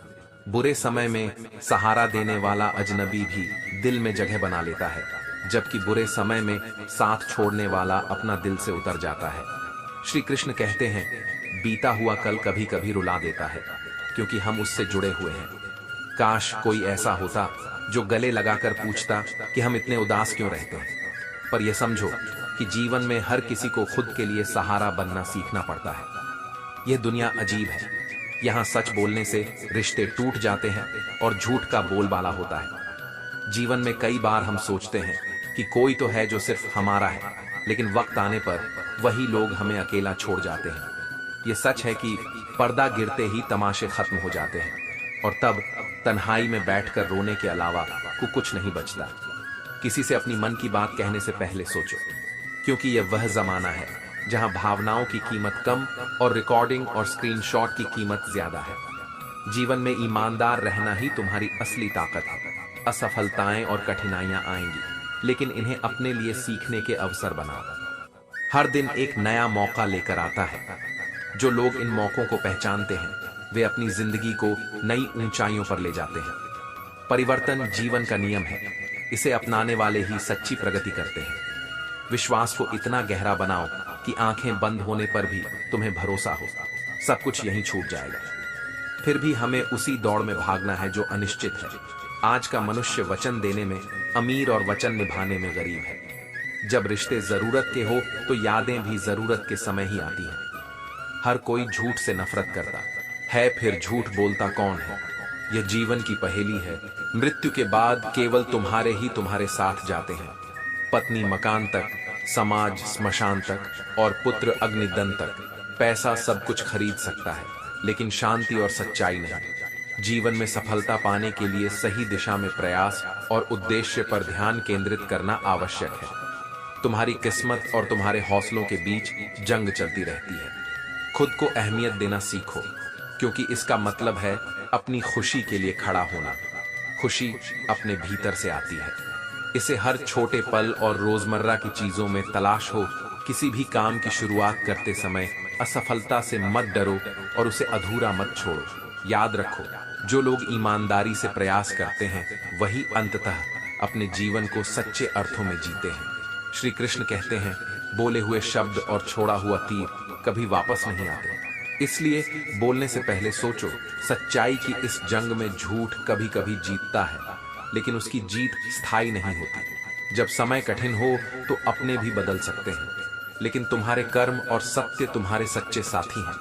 बुरे समय में सहारा देने वाला अजनबी भी दिल में जगह बना लेता है, जबकि बुरे समय में साथ छोड़ने वाला अपना दिल से उतर जाता है। श्री कृष्ण कहते हैं, बीता हुआ कल कभी कभी रुला देता है, क्योंकि हम उससे जुड़े हुए हैं। काश कोई ऐसा होता जो गले लगाकर पूछता कि हम इतने उदास क्यों रहते हैं। पर यह समझो कि जीवन में हर किसी को खुद के लिए सहारा बनना सीखना पड़ता है। यह दुनिया अजीब है। यहाँ सच बोलने से रिश्ते टूट जाते हैं और झूठ का बोलबाला होता है। जीवन में कई बार हम सोचते हैं कि कोई तो है जो सिर्फ हमारा है, लेकिन वक्त आने पर वही लोग हमें अकेला छोड़ जाते हैं। ये सच है कि पर्दा गिरते ही तमाशे खत्म हो जाते हैं, और तब तन्हाई में बैठकर रोने के अलावा कुछ नहीं बचता। किसी से अपनी मन की बात कहने से पहले सोचो, क्योंकि यह वह जमाना है जहां भावनाओं की कीमत कम और रिकॉर्डिंग और स्क्रीनशॉट की कीमत ज्यादा है। जीवन में ईमानदार रहना ही तुम्हारी असली ताकत है। असफलताएं और कठिनाइयां आएंगी, लेकिन इन्हें अपने लिए सीखने के अवसर बनाओ। हर दिन एक नया मौका लेकर आता है। जो लोग इन मौकों को पहचानते हैं, वे अपनी जिंदगी को नई ऊंचाइयों पर ले जाते हैं। परिवर्तन जीवन का नियम है। इसे अपनाने वाले ही सच्ची प्रगति करते हैं। विश्वास को इतना गहरा बनाओ कि आंखें बंद होने पर भी तुम्हें भरोसा हो सब कुछ यहीं छूट जाएगा। फिर भी हमें उसी दौड़ में भागना है जो अनिश्चित है। आज का मनुष्य वचन देने में अमीर और वचन निभाने में गरीब है। जब रिश्ते जरूरत के हो तो यादें भी जरूरत के समय ही आती हैं। हर कोई झूठ से नफरत करता है, फिर झूठ बोलता कौन है? यह जीवन की पहेली है। मृत्यु के बाद केवल तुम्हारे साथ जाते हैं। पत्नी मकान तक, समाज स्मशान तक और पुत्र अग्निदन तक। पैसा सब कुछ खरीद सकता है, लेकिन शांति और सच्चाई नहीं। जीवन में सफलता पाने के लिए सही दिशा में प्रयास और उद्देश्य पर ध्यान केंद्रित करना आवश्यक है। तुम्हारी किस्मत और तुम्हारे हौसलों के बीच जंग चलती रहती है। खुद को अहमियत देना सीखो, क्योंकि इसका मतलब है अपनी खुशी के लिए खड़ा होना। खुशी अपने भीतर से आती है। इसे हर छोटे पल और रोजमर्रा की चीजों में तलाश हो। किसी भी काम की शुरुआत करते समय असफलता से मत डरो और उसे अधूरा मत छोड़ो। याद रखो, जो लोग ईमानदारी से प्रयास करते हैं वही अंततः अपने जीवन को सच्चे अर्थों में जीते हैं। श्री कृष्ण कहते हैं, बोले हुए शब्द और छोड़ा हुआ तीर कभी वापस नहीं आते। इसलिए बोलने से पहले सोचो। सच्चाई की इस जंग में झूठ कभी कभी जीतता है, लेकिन उसकी जीत स्थायी नहीं होती। जब समय कठिन हो तो अपने भी बदल सकते हैं, लेकिन तुम्हारे कर्म और सत्य तुम्हारे सच्चे साथी हैं।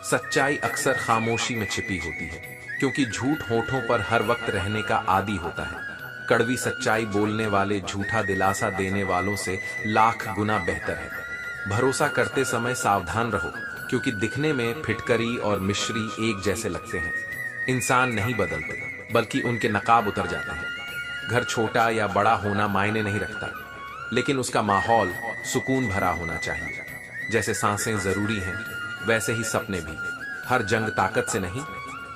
सच्चाई अक्सर खामोशी में छिपी होती है, क्योंकि झूठ होठों पर हर वक्त रहने का आदी होता है। कड़वी सच्चाई बोलने वाले झूठा दिलासा देने वालों से लाख गुना बेहतर है। भरोसा करते समय सावधान रहो, क्योंकि दिखने में फिटकरी और मिश्री एक जैसे लगते हैं। इंसान नहीं बदलते, बल्कि उनके नकाब उतर जाते हैं। घर छोटा या बड़ा होना मायने नहीं रखता, लेकिन उसका माहौल सुकून भरा होना चाहिए। जैसे सांसें जरूरी हैं, वैसे ही सपने भी। हर जंग ताकत से नहीं,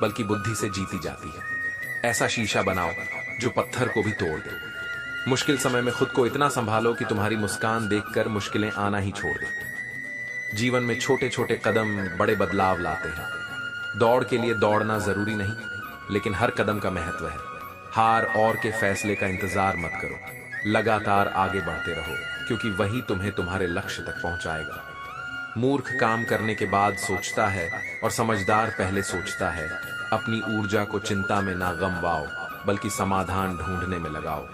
बल्कि बुद्धि से जीती जाती है। ऐसा शीशा बनाओ जो पत्थर को भी तोड़ दे। मुश्किल समय में खुद को इतना संभालो कि तुम्हारी मुस्कान देखकर मुश्किलें आना ही छोड़ दे। जीवन में छोटे छोटे कदम बड़े बदलाव लाते हैं। दौड़ के लिए दौड़ना जरूरी नहीं, लेकिन हर कदम का महत्व है। हार और के फैसले का इंतजार मत करो। लगातार आगे बढ़ते रहो, क्योंकि वही तुम्हें तुम्हारे लक्ष्य तक पहुंचाएगा। मूर्ख काम करने के बाद सोचता है और समझदार पहले सोचता है। अपनी ऊर्जा को चिंता में ना गमवाओ, बल्कि समाधान ढूंढने में लगाओ।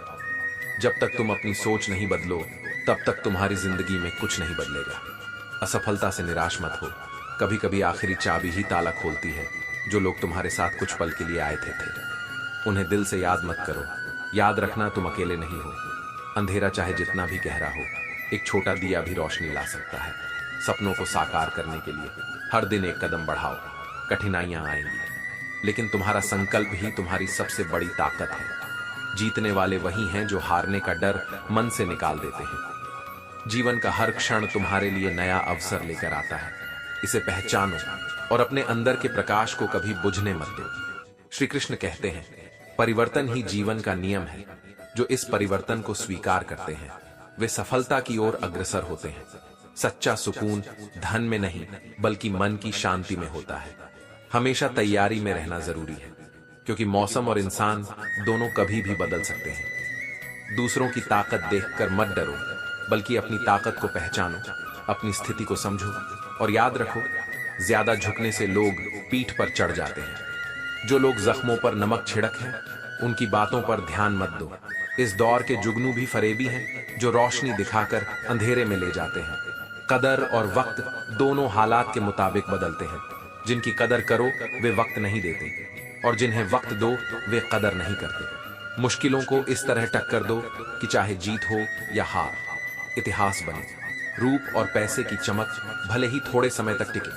जब तक तुम अपनी सोच नहीं बदलो, तब तक तुम्हारी जिंदगी में कुछ नहीं बदलेगा। असफलता से निराश मत हो। कभी कभी आखिरी चाबी ही ताला खोलती है। जो लोग तुम्हारे साथ कुछ पल के लिए आए थे, उन्हें दिल से याद मत करो। याद रखना, तुम अकेले नहीं हो। अंधेरा चाहे जितना भी गहरा हो, एक छोटा दिया भी रोशनी ला सकता है। सपनों को साकार करने के लिए हर दिन एक कदम बढ़ाओ। कठिनाइयां आएंगी, लेकिन तुम्हारा संकल्प ही तुम्हारी सबसे बड़ी ताकत है। जीतने वाले वही हैं जो हारने का डर मन से निकाल देते हैं। जीवन का हर क्षण तुम्हारे लिए नया अवसर लेकर आता है। इसे पहचानो और अपने अंदर के प्रकाश को कभी बुझने मत दो। श्री कृष्ण कहते हैं, परिवर्तन ही जीवन का नियम है। जो इस परिवर्तन को स्वीकार करते हैं वे सफलता की ओर अग्रसर होते हैं। सच्चा सुकून धन में नहीं बल्कि मन की शांति में होता है। हमेशा तैयारी में रहना जरूरी है, क्योंकि मौसम और इंसान दोनों कभी भी बदल सकते हैं। दूसरों की ताकत देखकर मत डरो, बल्कि अपनी ताकत को पहचानो, अपनी स्थिति को समझो और याद रखो, ज्यादा झुकने से लोग पीठ पर चढ़ जाते हैं। जो लोग जख्मों पर नमक छिड़क हैं, उनकी बातों पर ध्यान मत दो। इस दौर के जुगनू भी फरेबी हैं, जो रोशनी दिखाकर अंधेरे में ले जाते हैं। कदर और वक्त दोनों हालात के मुताबिक बदलते हैं। जिनकी कदर करो वे वक्त नहीं देते, और जिन्हें वक्त दो वे कदर नहीं करते। मुश्किलों को इस तरह टक्कर दो कि चाहे जीत हो या हार, इतिहास बने। रूप और पैसे की चमक भले ही थोड़े समय तक टिके,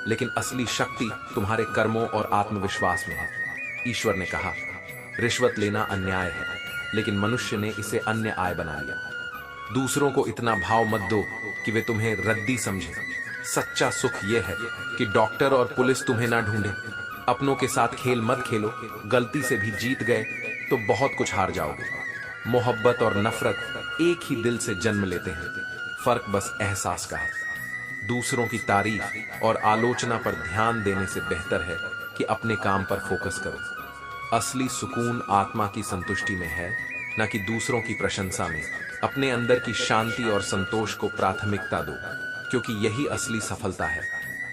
लेकिन असली शक्ति तुम्हारे कर्मों और आत्मविश्वास में है। ईश्वर ने कहा, रिश्वत लेना अन्याय है, लेकिन मनुष्य ने इसे अन्य आय बना लिया। दूसरों को इतना भाव मत दो कि वे तुम्हें रद्दी समझे। सच्चा सुख यह है कि डॉक्टर और पुलिस तुम्हें ना ढूंढे। अपनों के साथ खेल मत खेलो। गलती से भी जीत गए तो बहुत कुछ हार जाओगे। मोहब्बत और नफरत एक ही दिल से जन्म लेते हैं, फर्क बस एहसास का है। दूसरों की तारीफ और आलोचना पर ध्यान देने से बेहतर है कि अपने काम पर फोकस करो। असली सुकून आत्मा की संतुष्टि में है, न कि दूसरों की प्रशंसा में। अपने अंदर की शांति और संतोष को प्राथमिकता दो, क्योंकि यही असली सफलता है।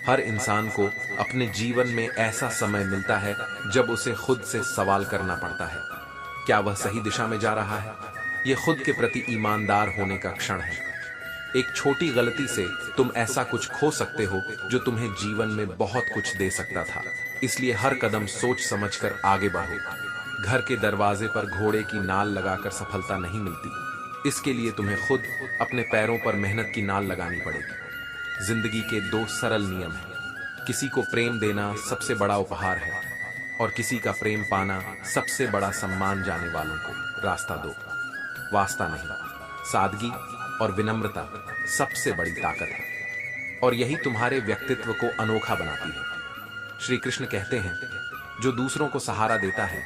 हर इंसान को अपने जीवन में ऐसा समय मिलता है जब उसे खुद से सवाल करना पड़ता है, क्या वह सही दिशा में जा रहा है? यह खुद के प्रति ईमानदार होने का क्षण है। एक छोटी गलती से तुम ऐसा कुछ खो सकते हो जो तुम्हें जीवन में बहुत कुछ दे सकता था। इसलिए हर कदम सोच समझकर आगे बढ़ो। घर के दरवाजे पर घोड़े की नाल लगाकर सफलता नहीं मिलती। इसके लिए तुम्हें खुद अपने पैरों पर मेहनत की नाल लगानी पड़ेगी। जिंदगी के दो सरल नियम हैं। किसी को प्रेम देना सबसे बड़ा उपहार है, और किसी का प्रेम पाना सबसे बड़ा सम्मान। जाने वालों को रास्ता दो, वास्ता नहीं। सादगी और विनम्रता सबसे बड़ी ताकत है, और यही तुम्हारे व्यक्तित्व को अनोखा बनाती है। श्री कृष्ण कहते हैं, जो दूसरों को सहारा देता है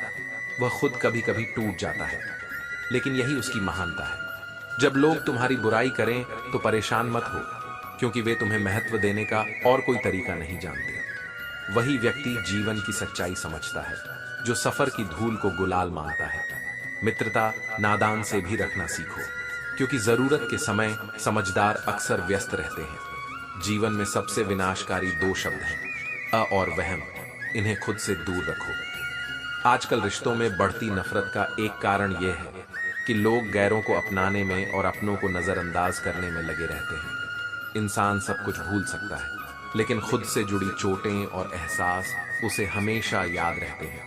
वह खुद कभी कभी टूट जाता है, लेकिन यही उसकी महानता है। जब लोग तुम्हारी बुराई करें तो परेशान मत हो, क्योंकि वे तुम्हें महत्व देने का और कोई तरीका नहीं जानते। वही व्यक्ति जीवन की सच्चाई समझता है, जो सफर की धूल को गुलाल मानता है। मित्रता नादान से भी रखना सीखो, क्योंकि जरूरत के समय समझदार अक्सर व्यस्त रहते हैं। जीवन में सबसे विनाशकारी दो शब्द हैं, अ और वहम। इन्हें खुद से दूर रखो। आजकल रिश्तों में बढ़ती नफरत का एक कारण यह है कि लोग गैरों को अपनाने में और अपनों को नजरअंदाज करने में लगे रहते हैं। इंसान सब कुछ भूल सकता है, लेकिन खुद से जुड़ी चोटें और एहसास उसे हमेशा याद रहते हैं।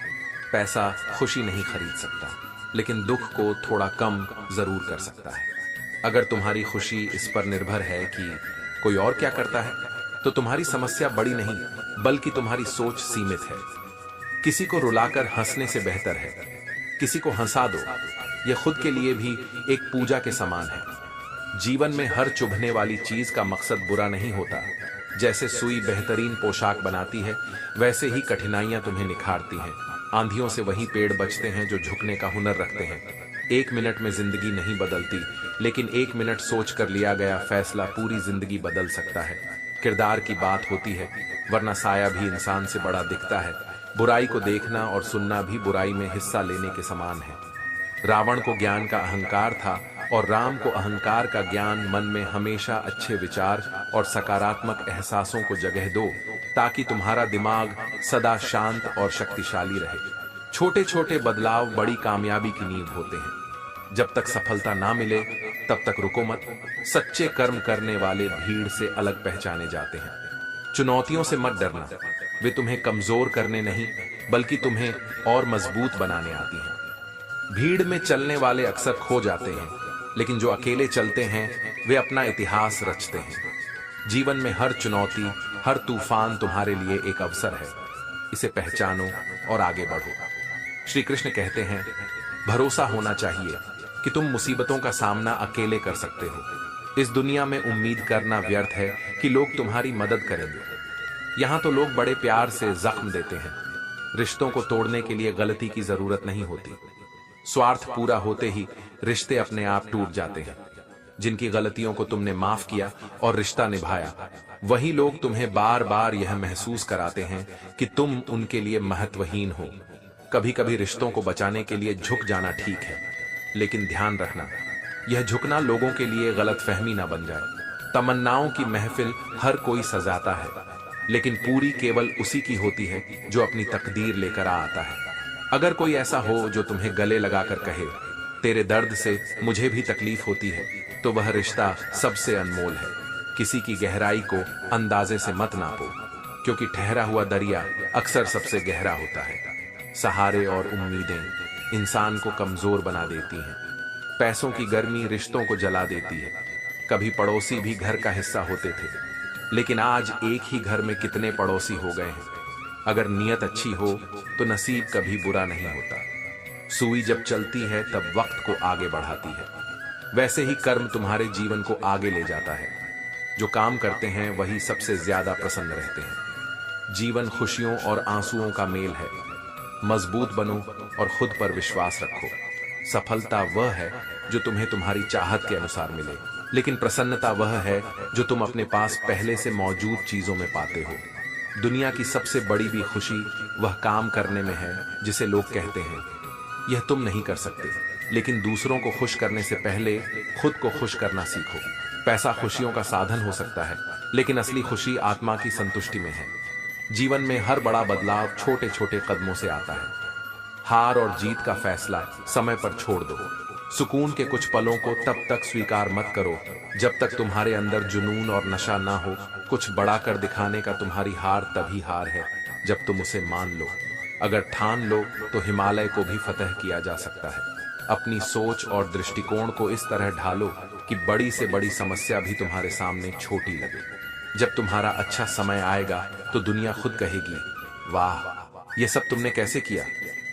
पैसा खुशी नहीं खरीद सकता, लेकिन दुख को थोड़ा कम जरूर कर सकता है। अगर तुम्हारी खुशी इस पर निर्भर है कि कोई और क्या करता है, तो तुम्हारी समस्या बड़ी नहीं, बल्कि तुम्हारी सोच सीमित है। किसी को रुलाकर हंसने से बेहतर है किसी को हंसा दो। यह खुद के लिए भी एक पूजा के समान है। जीवन में हर चुभने वाली चीज का मकसद बुरा नहीं होता। जैसे सुई बेहतरीन पोशाक बनाती है, वैसे ही कठिनाइयां तुम्हें निखारती हैं। आंधियों से वही पेड़ बचते हैं जो झुकने का हुनर रखते हैं। 1 मिनट में जिंदगी नहीं बदलती, लेकिन 1 मिनट सोच कर लिया गया फैसला पूरी जिंदगी बदल सकता है। किरदार की बात होती है, वरना साया भी इंसान से बड़ा दिखता है। बुराई को देखना और सुनना भी बुराई में हिस्सा लेने के समान है। रावण को ज्ञान का अहंकार था, और राम को अहंकार का ज्ञान। मन में हमेशा अच्छे विचार और सकारात्मक एहसासों को जगह दो, ताकि तुम्हारा दिमाग सदा शांत और शक्तिशाली रहे। छोटे छोटे बदलाव बड़ी कामयाबी की नींव होते हैं। जब तक सफलता ना मिले तब तक रुको मत। सच्चे कर्म करने वाले भीड़ से अलग पहचाने जाते हैं। चुनौतियों से मत डरना, वे तुम्हें कमजोर करने नहीं बल्कि तुम्हें और मजबूत बनाने आती हैं। भीड़ में चलने वाले अक्सर खो जाते हैं, लेकिन जो अकेले चलते हैं वे अपना इतिहास रचते हैं। जीवन में हर चुनौती, हर तूफान तुम्हारे लिए एक अवसर है। इसे पहचानो और आगे बढ़ो। श्री कृष्ण कहते हैं, भरोसा होना चाहिए कि तुम मुसीबतों का सामना अकेले कर सकते हो। इस दुनिया में उम्मीद करना व्यर्थ है कि लोग तुम्हारी मदद करेंगे। यहाँ तो लोग बड़े प्यार से जख्म देते हैं। रिश्तों को तोड़ने के लिए गलती की जरूरत नहीं होती। स्वार्थ पूरा होते ही रिश्ते अपने आप टूट जाते हैं। जिनकी गलतियों को तुमने माफ किया और रिश्ता निभाया, वही लोग तुम्हें बार बार यह महसूस कराते हैं कि तुम उनके लिए महत्वहीन हो। कभी कभी रिश्तों को बचाने के लिए झुक जाना ठीक है, लेकिन ध्यान रखना, यह झुकना लोगों के लिए गलतफहमी ना बन जाए। तमन्नाओं की महफिल हर कोई सजाता है, लेकिन पूरी केवल उसी की होती है जो अपनी तकदीर लेकर आता है। अगर कोई ऐसा हो जो तुम्हें गले लगाकर कहे, तेरे दर्द से मुझे भी तकलीफ होती है, तो वह रिश्ता सबसे अनमोल है। किसी की गहराई को अंदाजे से मत नापो, क्योंकि ठहरा हुआ दरिया अक्सर सबसे गहरा होता है। सहारे और उम्मीदें इंसान को कमजोर बना देती हैं। पैसों की गर्मी रिश्तों को जला देती है। कभी पड़ोसी भी घर का हिस्सा होते थे, लेकिन आज एक ही घर में कितने पड़ोसी हो गए हैं। अगर नीयत अच्छी हो तो नसीब कभी बुरा नहीं होता। सुई जब चलती है तब वक्त को आगे बढ़ाती है। वैसे ही कर्म तुम्हारे जीवन को आगे ले जाता है। जो काम करते हैं वही सबसे ज्यादा प्रसन्न रहते हैं। जीवन खुशियों और आंसुओं का मेल है। मजबूत बनो और खुद पर विश्वास रखो। सफलता वह है जो तुम्हें तुम्हारी चाहत के अनुसार मिले, लेकिन प्रसन्नता वह है जो तुम अपने पास पहले से मौजूद चीजों में पाते हो। दुनिया की सबसे बड़ी भी खुशी वह काम करने में है जिसे लोग कहते हैं यह तुम नहीं कर सकते, लेकिन दूसरों को खुश करने से पहले खुद को खुश करना सीखो। पैसा खुशियों का साधन हो सकता है, लेकिन असली खुशी आत्मा की संतुष्टि में है। जीवन में हर बड़ा बदलाव छोटे छोटे कदमों से आता है। हार और जीत का फैसला समय पर छोड़ दो। सुकून के कुछ पलों को तब तक स्वीकार मत करो जब तक तुम्हारे अंदर जुनून और नशा ना हो। कुछ बड़ा कर दिखाने का तुम्हारी हार तभी हार है जब तुम उसे मान लो। अगर ठान लो तो हिमालय को भी फतह किया जा सकता है। अपनी सोच और दृष्टिकोण को इस तरह ढालो कि बड़ी से बड़ी समस्या भी तुम्हारे सामने छोटी लगे। जब तुम्हारा अच्छा समय आएगा तो दुनिया खुद कहेगी, वाह, ये सब तुमने कैसे किया।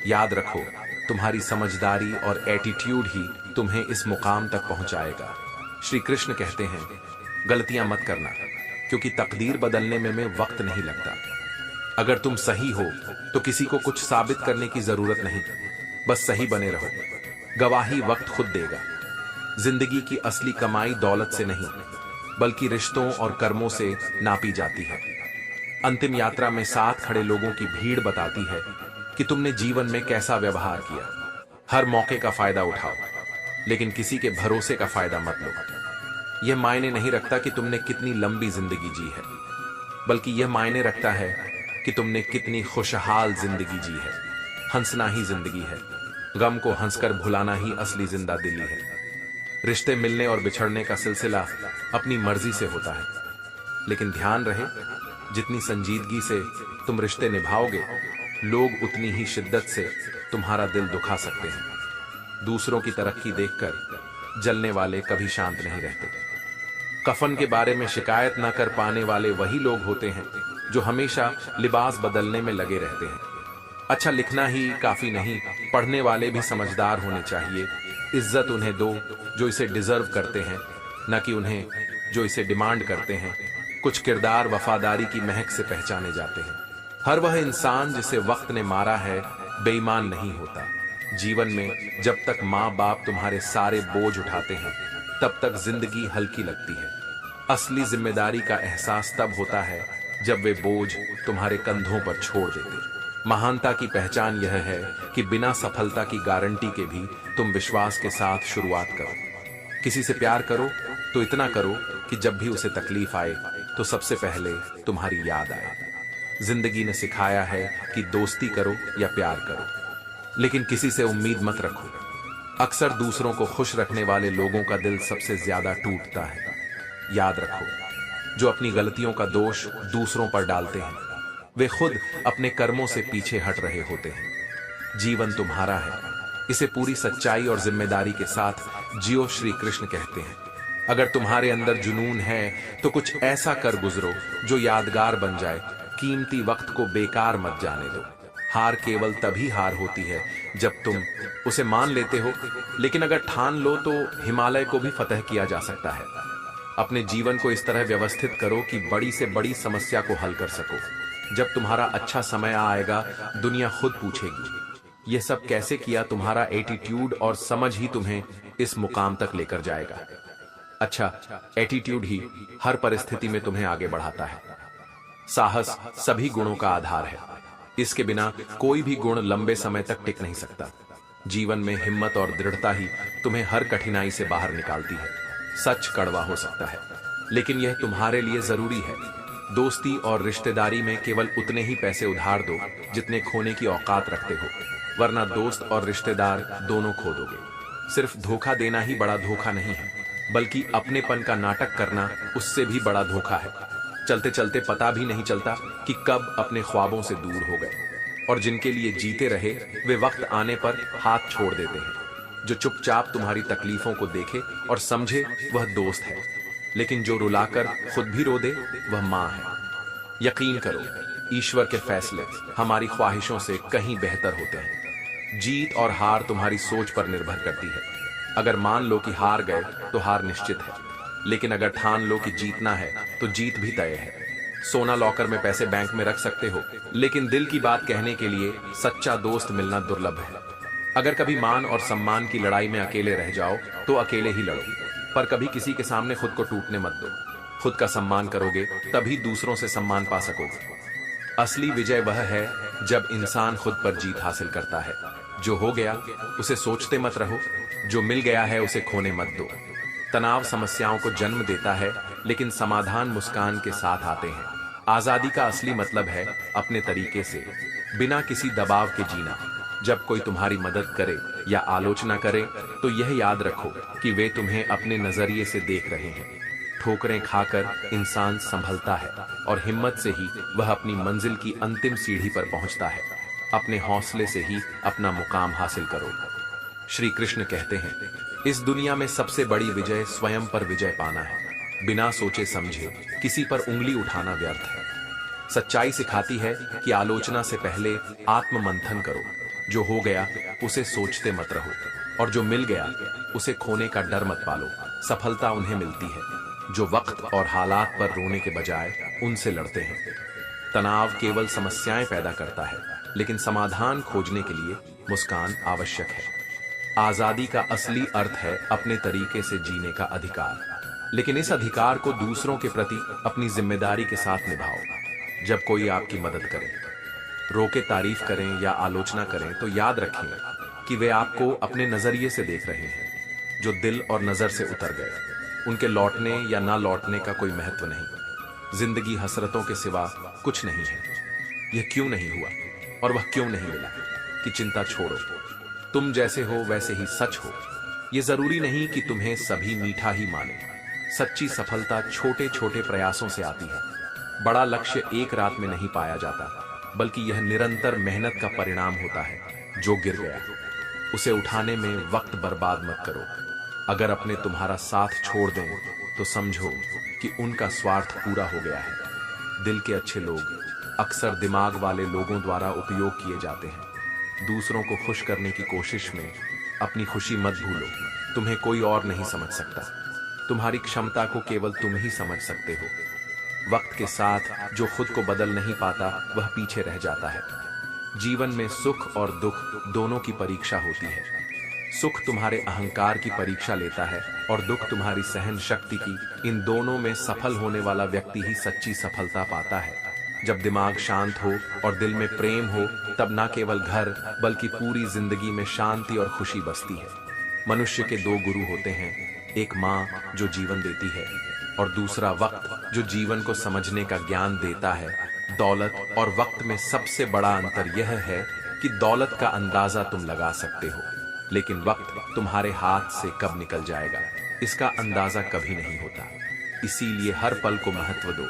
याद रखो, तुम्हारी समझदारी और एटीट्यूड ही तुम्हें इस मुकाम तक पहुंचाएगा। श्री कृष्ण कहते हैं, गलतियां मत करना, क्योंकि तकदीर बदलने में वक्त नहीं लगता। अगर तुम सही हो तो किसी को कुछ साबित करने की जरूरत नहीं, बस सही बने रहो। गवाही वक्त खुद देगा। जिंदगी की असली कमाई दौलत से नहीं, बल्कि रिश्तों और कर्मों से नापी जाती है। अंतिम यात्रा में साथ खड़े लोगों की भीड़ बताती है कि तुमने जीवन में कैसा व्यवहार किया। हर मौके का फायदा उठाओ, लेकिन किसी के भरोसे का फायदा मत लो। यह मायने नहीं रखता कि तुमने कितनी लंबी जिंदगी जी है, बल्कि यह मायने रखता है कि तुमने कितनी खुशहाल जिंदगी जी है। हंसना ही जिंदगी है। गम को हंसकर भुलाना ही असली जिंदा दिली है। रिश्ते मिलने और बिछड़ने का सिलसिला अपनी मर्जी से होता है, लेकिन ध्यान रहे, जितनी संजीदगी से तुम रिश्ते निभाओगे, लोग उतनी ही शिद्दत से तुम्हारा दिल दुखा सकते हैं। दूसरों की तरक्की देखकर जलने वाले कभी शांत नहीं रहते। कफन के बारे में शिकायत न कर पाने वाले वही लोग होते हैं जो हमेशा लिबास बदलने में लगे रहते हैं। अच्छा लिखना ही काफी नहीं, पढ़ने वाले भी समझदार होने चाहिए। इज्जत उन्हें दो जो इसे डिजर्व करते हैं, न कि उन्हें जो इसे डिमांड करते हैं। कुछ किरदार वफादारी की महक से पहचाने जाते हैं। हर वह इंसान जिसे वक्त ने मारा है बेईमान नहीं होता। जीवन में जब तक माँ बाप तुम्हारे सारे बोझ उठाते हैं, तब तक जिंदगी हल्की लगती है। असली जिम्मेदारी का एहसास तब होता है जब वे बोझ तुम्हारे कंधों पर छोड़ देते। महानता की पहचान यह है कि बिना सफलता की गारंटी के भी तुम विश्वास के साथ शुरुआत करो। किसी से प्यार करो तो इतना करो कि जब भी उसे तकलीफ आए तो सबसे पहले तुम्हारी याद आए। जिंदगी ने सिखाया है कि दोस्ती करो या प्यार करो, लेकिन किसी से उम्मीद मत रखो। अक्सर दूसरों को खुश रखने वाले लोगों का दिल सबसे ज्यादा टूटता है। याद रखो, जो अपनी गलतियों का दोष दूसरों पर डालते हैं, वे खुद अपने कर्मों से पीछे हट रहे होते हैं। जीवन तुम्हारा है, इसे पूरी सच्चाई और जिम्मेदारी के साथ जियो। श्री कृष्ण कहते हैं, अगर तुम्हारे अंदर जुनून है तो कुछ ऐसा कर गुजरो जो यादगार बन जाए। कीमती वक्त को बेकार मत जाने दो। हार केवल तभी हार होती है जब तुम उसे मान लेते हो, लेकिन अगर ठान लो तो हिमालय को भी फतह किया जा सकता है। अपने जीवन को इस तरह व्यवस्थित करो कि बड़ी से बड़ी समस्या को हल कर सको। जब तुम्हारा अच्छा समय आएगा, दुनिया खुद पूछेगी, यह सब कैसे किया। तुम्हारा एटीट्यूड और समझ ही तुम्हें इस मुकाम तक लेकर जाएगा। अच्छा, एटीट्यूड ही हर परिस्थिति में तुम्हें आगे बढ़ाता है। साहस सभी गुणों का आधार है। इसके बिना कोई भी गुण लंबे समय तक टिक नहीं सकता। जीवन में हिम्मत और दृढ़ता ही तुम्हें हर कठिनाई से बाहर निकालती है। सच कड़वा हो सकता है, लेकिन यह तुम्हारे लिए जरूरी है। दोस्ती और रिश्तेदारी में केवल उतने ही पैसे उधार दो जितने खोने की औकात रखते हो, वरना दोस्त और रिश्तेदार दोनों खो दोगे। सिर्फ धोखा देना ही बड़ा धोखा नहीं है, बल्कि अपनेपन का नाटक करना उससे भी बड़ा धोखा है। चलते चलते पता भी नहीं चलता कि कब अपने ख्वाबों से दूर हो गए, और जिनके लिए जीते रहे वे वक्त आने पर हाथ छोड़ देते हैं। जो चुपचाप तुम्हारी तकलीफों को देखे और समझे वह दोस्त है, लेकिन जो रुलाकर खुद भी रो दे वह मां है। यकीन करो, ईश्वर के फैसले हमारी ख्वाहिशों से कहीं बेहतर होते हैं। जीत और हार तुम्हारी सोच पर निर्भर करती है। अगर मान लो कि हार गए तो हार निश्चित है, लेकिन अगर ठान लो कि जीतना है तो जीत भी तय है। सोना लॉकर में पैसे बैंक में रख सकते हो, लेकिन दिल की बात कहने के लिए सच्चा दोस्त मिलना दुर्लभ है। अगर कभी मान और सम्मान की लड़ाई में अकेले रह जाओ तो अकेले ही लड़ो, पर कभी किसी के सामने खुद को टूटने मत दो। खुद का सम्मान करोगे तभी दूसरों से सम्मान पा सकोगे। असली विजय वह है जब इंसान खुद पर जीत हासिल करता है। जो हो गया उसे सोचते मत रहो, जो मिल गया है उसे खोने मत दो। तनाव समस्याओं को जन्म देता है, लेकिन समाधान मुस्कान के साथ आते हैं। आजादी का असली मतलब है अपने तरीके से, बिना किसी दबाव के जीना। जब कोई तुम्हारी मदद करे या आलोचना करे तो यह याद रखो कि वे तुम्हें अपने नजरिए से देख रहे हैं। ठोकरें खाकर इंसान संभलता है, और हिम्मत से ही वह अपनी मंजिल की अंतिम सीढ़ी पर पहुंचता है। अपने हौसले से ही अपना मुकाम हासिल करो। श्री कृष्ण कहते हैं, इस दुनिया में सबसे बड़ी विजय स्वयं पर विजय पाना है। बिना सोचे समझे किसी पर उंगली उठाना व्यर्थ है। सच्चाई सिखाती है कि आलोचना से पहले आत्ममंथन करो। जो हो गया उसे सोचते मत रहो, और जो मिल गया उसे खोने का डर मत पालो। सफलता उन्हें मिलती है जो वक्त और हालात पर रोने के बजाय उनसे लड़ते हैं। तनाव केवल समस्याएं पैदा करता है, लेकिन समाधान खोजने के लिए मुस्कान आवश्यक है। आजादी का असली अर्थ है अपने तरीके से जीने का अधिकार, लेकिन इस अधिकार को दूसरों के प्रति अपनी जिम्मेदारी के साथ निभाओ। जब कोई आपकी मदद करे, रोके तारीफ करें या आलोचना करें तो याद रखें कि वे आपको अपने नजरिए से देख रहे हैं। जो दिल और नजर से उतर गए, उनके लौटने या ना लौटने का कोई महत्व नहीं। जिंदगी हसरतों के सिवा कुछ नहीं है। यह क्यों नहीं हुआ और वह क्यों नहीं मिला कि चिंता छोड़ो। तुम जैसे हो वैसे ही सच हो। यह जरूरी नहीं कि तुम्हें सभी मीठा ही माने। सच्ची सफलता छोटे छोटे प्रयासों से आती है। बड़ा लक्ष्य एक रात में नहीं पाया जाता, बल्कि यह निरंतर मेहनत का परिणाम होता है। जो गिर गया उसे उठाने में वक्त बर्बाद मत करो। अगर अपने तुम्हारा साथ छोड़ दें तो समझो कि उनका स्वार्थ पूरा हो गया है। दिल के अच्छे लोग अक्सर दिमाग वाले लोगों द्वारा उपयोग किए जाते हैं। दूसरों को खुश करने की कोशिश में अपनी खुशी मत भूलो। तुम्हें कोई और नहीं समझ सकता। तुम्हारी क्षमता को केवल तुम ही समझ सकते हो। वक्त के साथ जो खुद को बदल नहीं पाता वह पीछे रह जाता है। जीवन में सुख और दुख दोनों की परीक्षा होती है। सुख तुम्हारे अहंकार की परीक्षा लेता है और दुख तुम्हारी सहन शक्ति की। इन दोनों में सफल होने वाला व्यक्ति ही सच्ची सफलता पाता है। जब दिमाग शांत हो और दिल में प्रेम हो, तब न केवल घर बल्कि पूरी जिंदगी में शांति और खुशी बसती है। मनुष्य के दो गुरु होते हैं, एक माँ जो जीवन देती है और दूसरा वक्त जो जीवन को समझने का ज्ञान देता है। दौलत और वक्त में सबसे बड़ा अंतर यह है कि दौलत का अंदाजा तुम लगा सकते हो, लेकिन वक्त तुम्हारे हाथ से कब निकल जाएगा इसका अंदाजा कभी नहीं होता। इसीलिए हर पल को महत्व दो।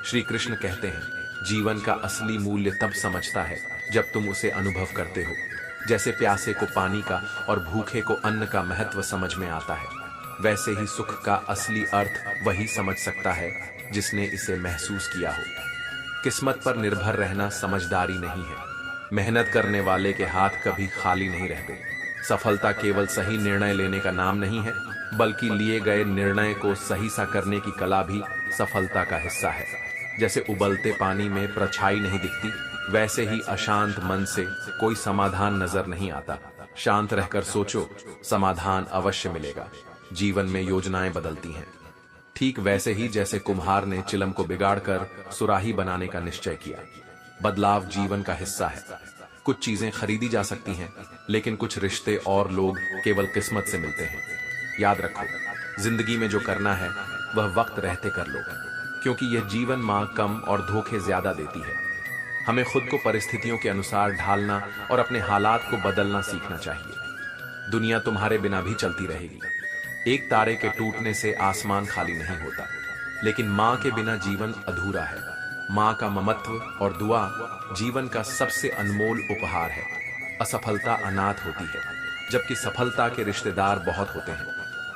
श्री कृष्ण कहते हैं, जीवन का असली मूल्य तब समझता है जब तुम उसे अनुभव करते हो। जैसे प्यासे को पानी का और भूखे को अन्न का महत्व समझ में आता है, वैसे ही सुख का असली अर्थ वही समझ सकता है जिसने इसे महसूस किया हो। किस्मत पर निर्भर रहना समझदारी नहीं है। मेहनत करने वाले के हाथ कभी खाली नहीं रहते। सफलता केवल सही निर्णय लेने का नाम नहीं है, बल्कि लिए गए निर्णय को सही सा करने की कला भी सफलता का हिस्सा है। जैसे उबलते पानी में परछाई नहीं दिखती, वैसे ही अशांत मन से कोई समाधान नजर नहीं आता। शांत रहकर सोचो, समाधान अवश्य मिलेगा। जीवन में योजनाएं बदलती हैं, ठीक वैसे ही जैसे कुम्हार ने चिलम को बिगाड़कर सुराही बनाने का निश्चय किया। बदलाव जीवन का हिस्सा है। कुछ चीजें खरीदी जा सकती हैं, लेकिन कुछ रिश्ते और लोग केवल किस्मत से मिलते हैं। याद रखो, जिंदगी में जो करना है वह वक्त रहते कर लो, क्योंकि यह जीवन मां कम और धोखे ज्यादा देती है। हमें खुद को परिस्थितियों के अनुसार ढालना और अपने हालात को बदलना सीखना चाहिए। दुनिया तुम्हारे बिना भी चलती रहेगी। एक तारे के टूटने से आसमान खाली नहीं होता, लेकिन मां के बिना जीवन अधूरा है। मां का ममत्व और दुआ जीवन का सबसे अनमोल उपहार है। असफलता अनाथ होती है, जबकि सफलता के रिश्तेदार बहुत होते हैं।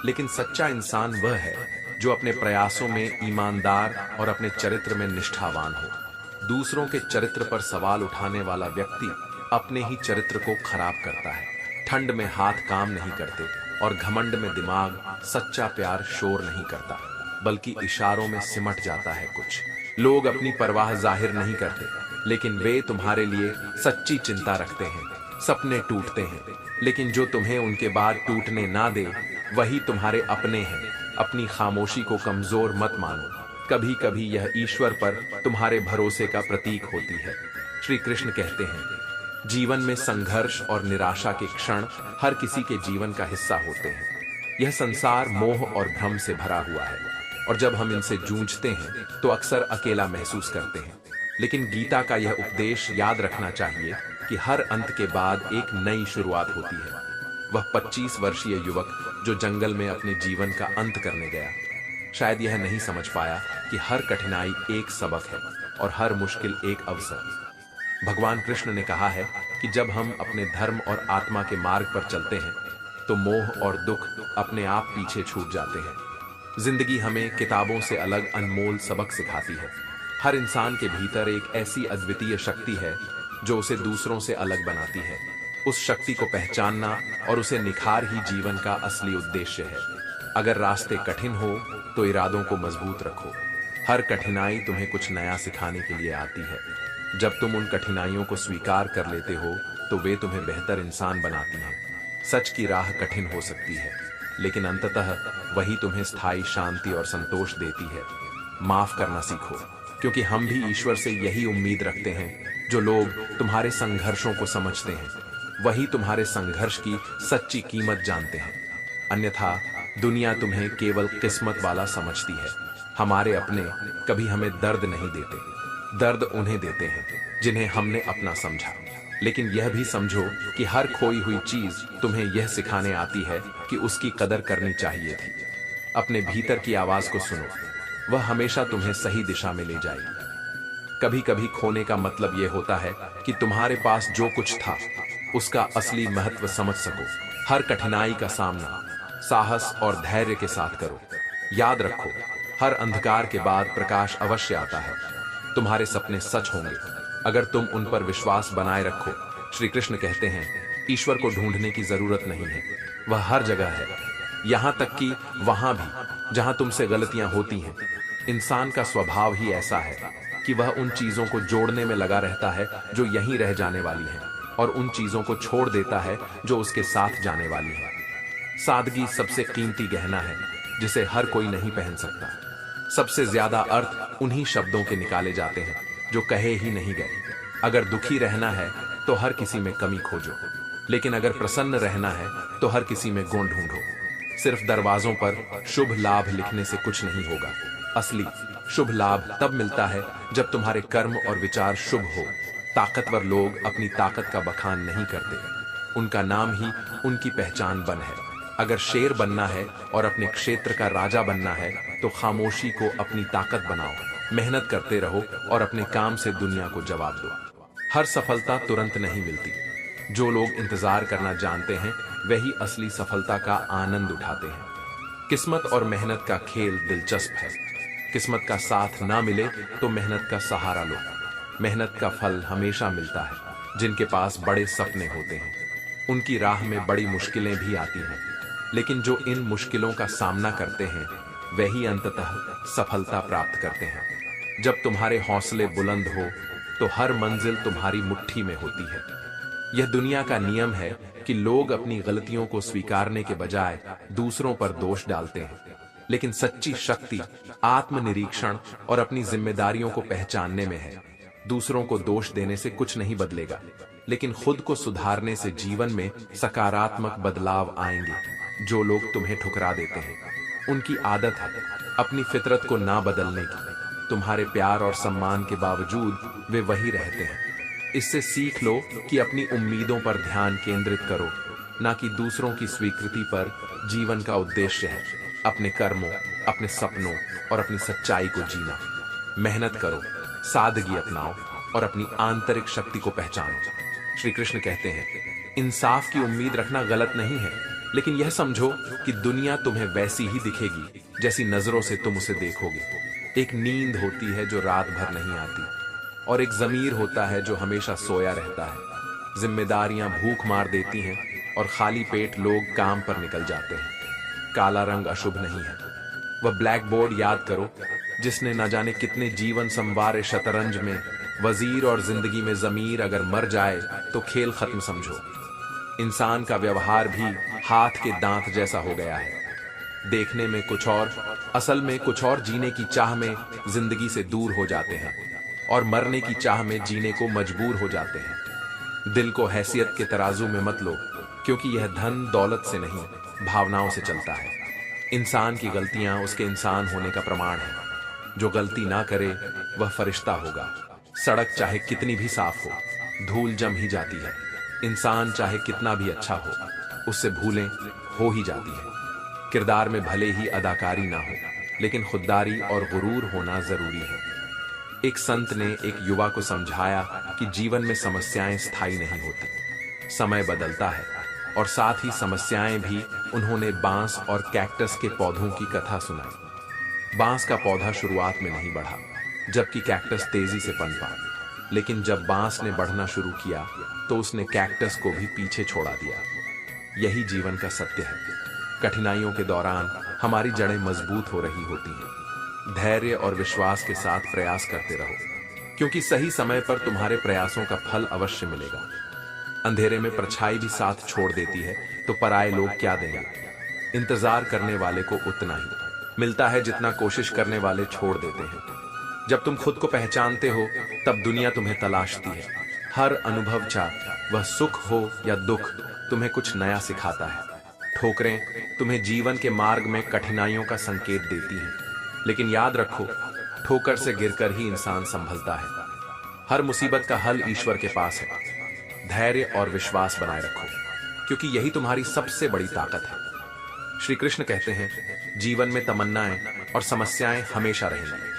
लेकिन सच्चा इंसान वह है जो अपने प्रयासों में ईमानदार और अपने चरित्र में निष्ठावान हो। दूसरों के चरित्र पर सवाल उठाने वाला व्यक्ति अपने ही चरित्र को खराब करता है। ठंड में हाथ काम नहीं करते और घमंड में दिमाग। सच्चा प्यार शोर नहीं करता, बल्कि इशारों में सिमट जाता है। कुछ लोग अपनी परवाह जाहिर नहीं करते, लेकिन वे तुम्हारे लिए सच्ची चिंता रखते हैं। सपने टूटते हैं, लेकिन जो तुम्हें उनके बाद टूटने ना दे वही तुम्हारे अपने हैं। अपनी खामोशी को कमजोर मत मानो, कभी कभी यह ईश्वर पर तुम्हारे भरोसे का प्रतीक होती है। श्री कृष्ण कहते हैं, जीवन में संघर्ष और निराशा के क्षण हर किसी के जीवन का हिस्सा होते हैं। यह संसार मोह और भ्रम से भरा हुआ है, और जब हम इनसे जूझते हैं तो अक्सर अकेला महसूस करते हैं। लेकिन गीता का यह उपदेश याद रखना चाहिए कि हर अंत के बाद एक नई शुरुआत होती है। वह 25 वर्षीय युवक जो जंगल में अपने जीवन का अंत करने गया, शायद यह नहीं समझ पाया कि हर कठिनाई एक सबक है और हर मुश्किल एक अवसर। भगवान कृष्ण ने कहा है कि जब हम अपने धर्म और आत्मा के मार्ग पर चलते हैं तो मोह और दुख अपने आप पीछे छूट जाते हैं। जिंदगी हमें किताबों से अलग अनमोल सबक सिखाती है। हर इंसान के भीतर एक ऐसी अद्वितीय शक्ति है जो उसे दूसरों से अलग बनाती है। उस शक्ति को पहचानना और उसे निखार ही जीवन का असली उद्देश्य है। अगर रास्ते कठिन हो तो इरादों को मजबूत रखो। हर कठिनाई तुम्हें कुछ नया सिखाने के लिए आती है। जब तुम उन कठिनाइयों को स्वीकार कर लेते हो तो वे तुम्हें बेहतर इंसान बनाती हैं। सच की राह कठिन हो सकती है, लेकिन अंततः वही तुम्हें स्थायी शांति और संतोष देती है। माफ करना सीखो, क्योंकि हम भी ईश्वर से यही उम्मीद रखते हैं। जो लोग तुम्हारे संघर्षों को समझते हैं, वही तुम्हारे संघर्ष की सच्ची कीमत जानते हैं। अन्यथा दुनिया तुम्हें केवल किस्मत वाला समझती है। हमारे अपने कभी हमें दर्द नहीं देते, दर्द उन्हें देते हैं जिन्हें हमने अपना समझा। लेकिन यह भी समझो कि हर खोई हुई चीज तुम्हें यह सिखाने आती है कि उसकी कदर करनी चाहिए थी। अपने भीतर की आवाज को सुनो, वह हमेशा तुम्हें सही दिशा में ले जाएगी। कभी कभी खोने का मतलब यह होता है कि तुम्हारे पास जो कुछ था उसका असली महत्व समझ सको। हर कठिनाई का सामना साहस और धैर्य के साथ करो। याद रखो, हर अंधकार के बाद प्रकाश अवश्य आता है। तुम्हारे सपने सच होंगे अगर तुम उन पर विश्वास बनाए रखो। श्री कृष्ण कहते हैं, ईश्वर को ढूंढने की जरूरत नहीं है, वह हर जगह है, यहां तक कि वहां भी जहां तुमसे गलतियां होती हैं। इंसान का स्वभाव ही ऐसा है कि वह उन चीजों को जोड़ने में लगा रहता है जो यहीं रह जाने वाली हैं, और उन चीजों को छोड़ देता है जो उसके साथ जाने वाली है। सादगी सबसे कीमती गहना है जिसे हर कोई नहीं पहन सकता। सबसे ज्यादा अर्थ उन्हीं शब्दों के निकाले जाते हैं जो कहे ही नहीं गए। अगर दुखी रहना है तो हर किसी में कमी खोजो, लेकिन अगर प्रसन्न रहना है तो हर किसी में गुण ढूंढो। सिर्फ दरवाजों पर शुभ लाभ लिखने से कुछ नहीं होगा। असली शुभ लाभ तब मिलता है जब तुम्हारे कर्म और विचार शुभ हो। ताकतवर लोग अपनी ताकत का बखान नहीं करते, उनका नाम ही उनकी पहचान बन है। अगर शेर बनना है और अपने क्षेत्र का राजा बनना है तो खामोशी को अपनी ताकत बनाओ। मेहनत करते रहो और अपने काम से दुनिया को जवाब दो। हर सफलता तुरंत नहीं मिलती। जो लोग इंतजार करना जानते हैं वही असली सफलता का आनंद उठाते हैं। किस्मत और मेहनत का खेल दिलचस्प है। किस्मत का साथ ना मिले तो मेहनत का सहारा लो। मेहनत का फल हमेशा मिलता है जिनके पास बड़े सपने होते हैं। उनकी राह में बड़ी मुश्किलें भी आती हैं, लेकिन जो इन मुश्किलों का सामना करते हैं वही अंततः सफलता प्राप्त करते हैं। जब तुम्हारे हौसले बुलंद हो तो हर मंजिल तुम्हारी मुट्ठी में होती है। यह दुनिया का नियम है कि लोग अपनी गलतियों को स्वीकारने के बजाय दूसरों पर दोष डालते हैं, लेकिन सच्ची शक्ति आत्मनिरीक्षण और अपनी जिम्मेदारियों को पहचानने में है। दूसरों को दोष देने से कुछ नहीं बदलेगा, लेकिन खुद को सुधारने से जीवन में सकारात्मक बदलाव आएंगे। जो लोग तुम्हें ठुकरा देते हैं उनकी आदत है अपनी फितरत को ना बदलने की। तुम्हारे प्यार और सम्मान के बावजूद वे वही रहते हैं। इससे सीख लो कि अपनी उम्मीदों पर ध्यान केंद्रित करो, ना कि दूसरों की स्वीकृति पर। जीवन का उद्देश्य है अपने कर्मों, अपने सपनों और अपनी सच्चाई को जीना। मेहनत करो, सादगी अपनाओ और अपनी आंतरिक शक्ति को पहचानो। श्री कृष्ण कहते हैं, इंसाफ की उम्मीद रखना गलत नहीं है, लेकिन यह समझो कि दुनिया तुम्हें वैसी ही दिखेगी जैसी नजरों से तुम उसे देखोगे। एक नींद होती है जो रात भर नहीं आती, और एक ज़मीर होता है जो हमेशा सोया रहता है। जिम्मेदारियां भूख मार देती हैं और खाली पेट लोग काम पर निकल जाते हैं। काला रंग अशुभ नहीं है। वह ब्लैक बोर्ड याद करो जिसने न जाने कितने जीवन संवारे। शतरंज में वजीर और जिंदगी में ज़मीर अगर मर जाए तो खेल खत्म समझो। इंसान का व्यवहार भी हाथ के दांत जैसा हो गया है, देखने में कुछ और, असल में कुछ और। जीने की चाह में जिंदगी से दूर हो जाते हैं और मरने की चाह में जीने को मजबूर हो जाते हैं। दिल को हैसियत के तराजू में मत लो, क्योंकि यह धन दौलत से नहीं भावनाओं से चलता है। इंसान की गलतियां उसके इंसान होने का प्रमाण है। जो गलती ना करे वह फरिश्ता होगा। सड़क चाहे कितनी भी साफ हो, धूल जम ही जाती है। इंसान चाहे कितना भी अच्छा हो, उससे भूलें हो ही जाती है। किरदार में भले ही अदाकारी ना हो, लेकिन खुददारी और गुरूर होना जरूरी है। एक संत ने एक युवा को समझाया कि जीवन में समस्याएं स्थायी नहीं होती, समय बदलता है, और साथ ही समस्याएं भी। उन्होंने बांस और कैक्टस के पौधों की कथा सुनाई। बांस का पौधा शुरुआत में नहीं बढ़ा, जबकि कैक्टस तेजी से पनपा। लेकिन जब बांस ने बढ़ना शुरू किया तो उसने कैक्टस को भी पीछे छोड़ा दिया। यही जीवन का सत्य है। कठिनाइयों के दौरान हमारी जड़ें मजबूत हो रही होती हैं। धैर्य और विश्वास के साथ प्रयास करते रहो, क्योंकि सही समय पर तुम्हारे प्रयासों का फल अवश्य मिलेगा। अंधेरे में परछाई भी साथ छोड़ देती है तो पराये लोग क्या देंगे। इंतजार करने वाले को उतना ही मिलता है जितना कोशिश करने वाले छोड़ देते हैं। जब तुम खुद को पहचानते हो तब दुनिया तुम्हें तलाशती है। हर अनुभव, चाहे वह सुख हो या दुख, तुम्हें कुछ नया सिखाता है। ठोकरें तुम्हें जीवन के मार्ग में कठिनाइयों का संकेत देती हैं, लेकिन याद रखो, ठोकर से गिरकर ही इंसान संभलता है। हर मुसीबत का हल ईश्वर के पास है। धैर्य और विश्वास बनाए रखो, क्योंकि यही तुम्हारी सबसे बड़ी ताकत है। श्री कृष्ण कहते हैं, जीवन में तमन्नाएं और समस्याएं हमेशा रहेंगी।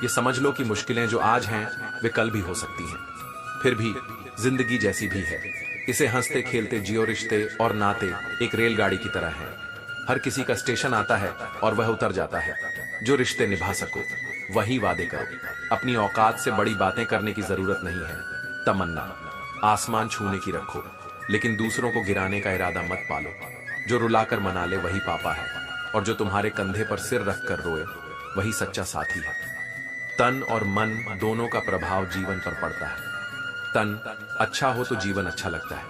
ये समझ लो कि मुश्किलें जो आज हैं वे कल भी हो सकती हैं। फिर भी जिंदगी जैसी भी है, इसे हंसते खेलते जियो। रिश्ते और नाते एक रेलगाड़ी की तरह हैं। हर किसी का स्टेशन आता है और वह उतर जाता है। जो रिश्ते निभा सको वही वादे करो। अपनी औकात से बड़ी बातें करने की जरूरत नहीं है। तमन्ना आसमान छूने की रखो, लेकिन दूसरों को गिराने का इरादा मत पालो। जो रुलाकर मना ले वही पापा है, और जो तुम्हारे कंधे पर सिर रखकर रोए वही सच्चा साथी है। तन और मन दोनों का प्रभाव जीवन पर पड़ता है। तन अच्छा हो तो जीवन अच्छा लगता है,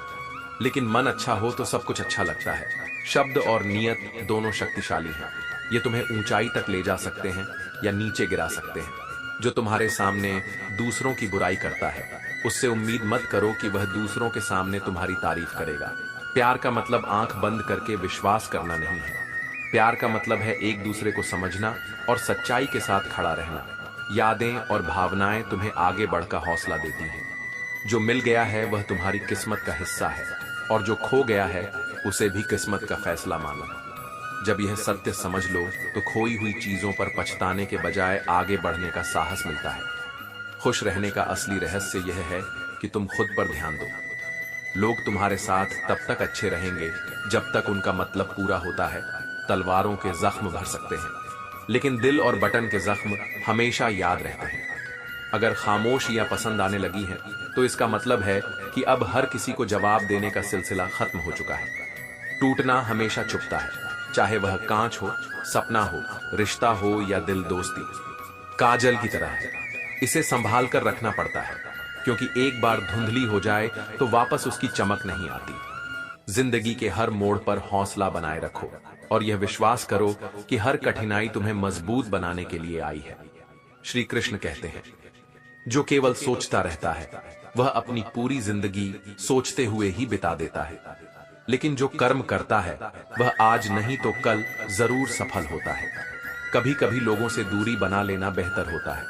लेकिन मन अच्छा हो तो सब कुछ अच्छा लगता है। शब्द और नियत दोनों शक्तिशाली हैं। ये तुम्हें ऊंचाई तक ले जा सकते हैं या नीचे गिरा सकते हैं। जो तुम्हारे सामने दूसरों की बुराई करता है, उससे उम्मीद मत करो कि वह दूसरों के सामने तुम्हारी तारीफ करेगा। प्यार का मतलब आंख बंद करके विश्वास करना नहीं है। प्यार का मतलब है एक दूसरे को समझना और सच्चाई के साथ खड़ा रहना। यादें और भावनाएं तुम्हें आगे बढ़कर हौसला देती हैं। जो मिल गया है वह तुम्हारी किस्मत का हिस्सा है, और जो खो गया है उसे भी किस्मत का फैसला मानो। जब यह सत्य समझ लो तो खोई हुई चीजों पर पछताने के बजाय आगे बढ़ने का साहस मिलता है। खुश रहने का असली रहस्य यह है कि तुम खुद पर ध्यान दो। लोग तुम्हारे साथ तब तक अच्छे रहेंगे जब तक उनका मतलब पूरा होता है। तलवारों के जख्म भर सकते हैं, लेकिन दिल और बटन के जख्म हमेशा याद रहते हैं। अगर खामोशियां पसंद आने लगी हैं, तो इसका मतलब है कि अब हर किसी को जवाब देने का सिलसिला खत्म हो चुका है। टूटना हमेशा चुभता है, चाहे वह कांच हो, सपना हो, रिश्ता हो या दिल दोस्ती। काजल की तरह है, इसे संभाल कर रखना पड़ता है, क्योंकि एक बार धुंधली हो जाए तो वापस उसकी चमक नहीं आती। जिंदगी के हर मोड़ पर हौसला बनाए रखो और यह विश्वास करो कि हर कठिनाई तुम्हें मजबूत बनाने के लिए आई है। श्री कृष्ण कहते हैं, जो केवल सोचता रहता है वह अपनी पूरी जिंदगी सोचते हुए ही बिता देता है, लेकिन जो कर्म करता है वह आज नहीं तो कल जरूर सफल होता है। कभी कभी लोगों से दूरी बना लेना बेहतर होता है,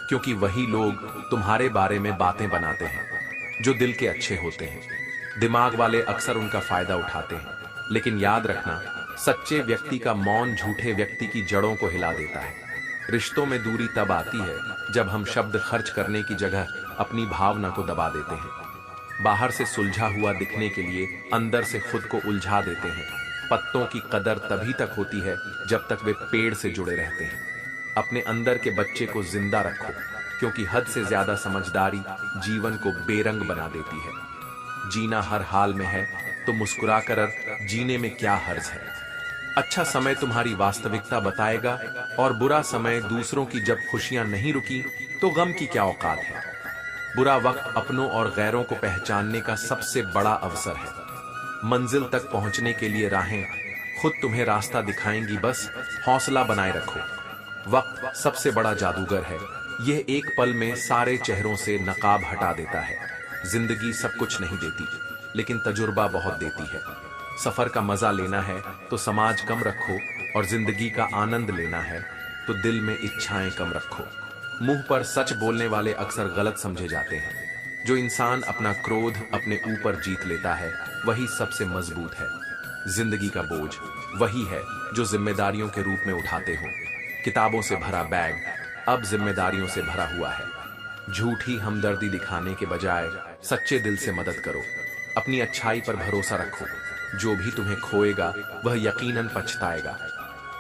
क्योंकि वही लोग तुम्हारे बारे में बातें बनाते हैं जो दिल के अच्छे होते हैं। दिमाग वाले अक्सर उनका फायदा उठाते हैं, लेकिन याद रखना, सच्चे व्यक्ति का मौन झूठे व्यक्ति की जड़ों को हिला देता है। रिश्तों में दूरी तब आती है जब हम शब्द खर्च करने की जगह अपनी भावना को दबा देते हैं। बाहर से सुलझा हुआ दिखने के लिए अंदर से खुद को उलझा देते हैं। पत्तों की कदर तभी तक होती है जब तक वे पेड़ से जुड़े रहते हैं। अपने अंदर के बच्चे को जिंदा रखो, क्योंकि हद से ज्यादा समझदारी जीवन को बेरंग बना देती है। जीना हर हाल में है तो मुस्कुराकर जीने में क्या हर्ज है। अच्छा समय तुम्हारी वास्तविकता बताएगा और बुरा समय दूसरों की। जब खुशियां नहीं रुकी तो गम की क्या औकात है। बुरा वक्त अपनों और गैरों को पहचानने का सबसे बड़ा अवसर है। मंजिल तक पहुंचने के लिए राहें खुद तुम्हें रास्ता दिखाएंगी, बस हौसला बनाए रखो। वक्त सबसे बड़ा जादूगर है, यह एक पल में सारे चेहरों से नकाब हटा देता है। जिंदगी सब कुछ नहीं देती, लेकिन तजुर्बा बहुत देती है। सफर का मजा लेना है तो समाज कम रखो, और जिंदगी का आनंद लेना है तो दिल में इच्छाएं कम रखो। मुंह पर सच बोलने वाले अक्सर गलत समझे जाते हैं। जो इंसान अपना क्रोध अपने ऊपर जीत लेता है वही सबसे मजबूत है। जिंदगी का बोझ वही है जो जिम्मेदारियों के रूप में उठाते हो। किताबों से भरा बैग अब जिम्मेदारियों से भरा हुआ है। झूठी हमदर्दी दिखाने के बजाय सच्चे दिल से मदद करो। अपनी अच्छाई पर भरोसा रखो। जो भी तुम्हें खोएगा वह यकीनन पछताएगा।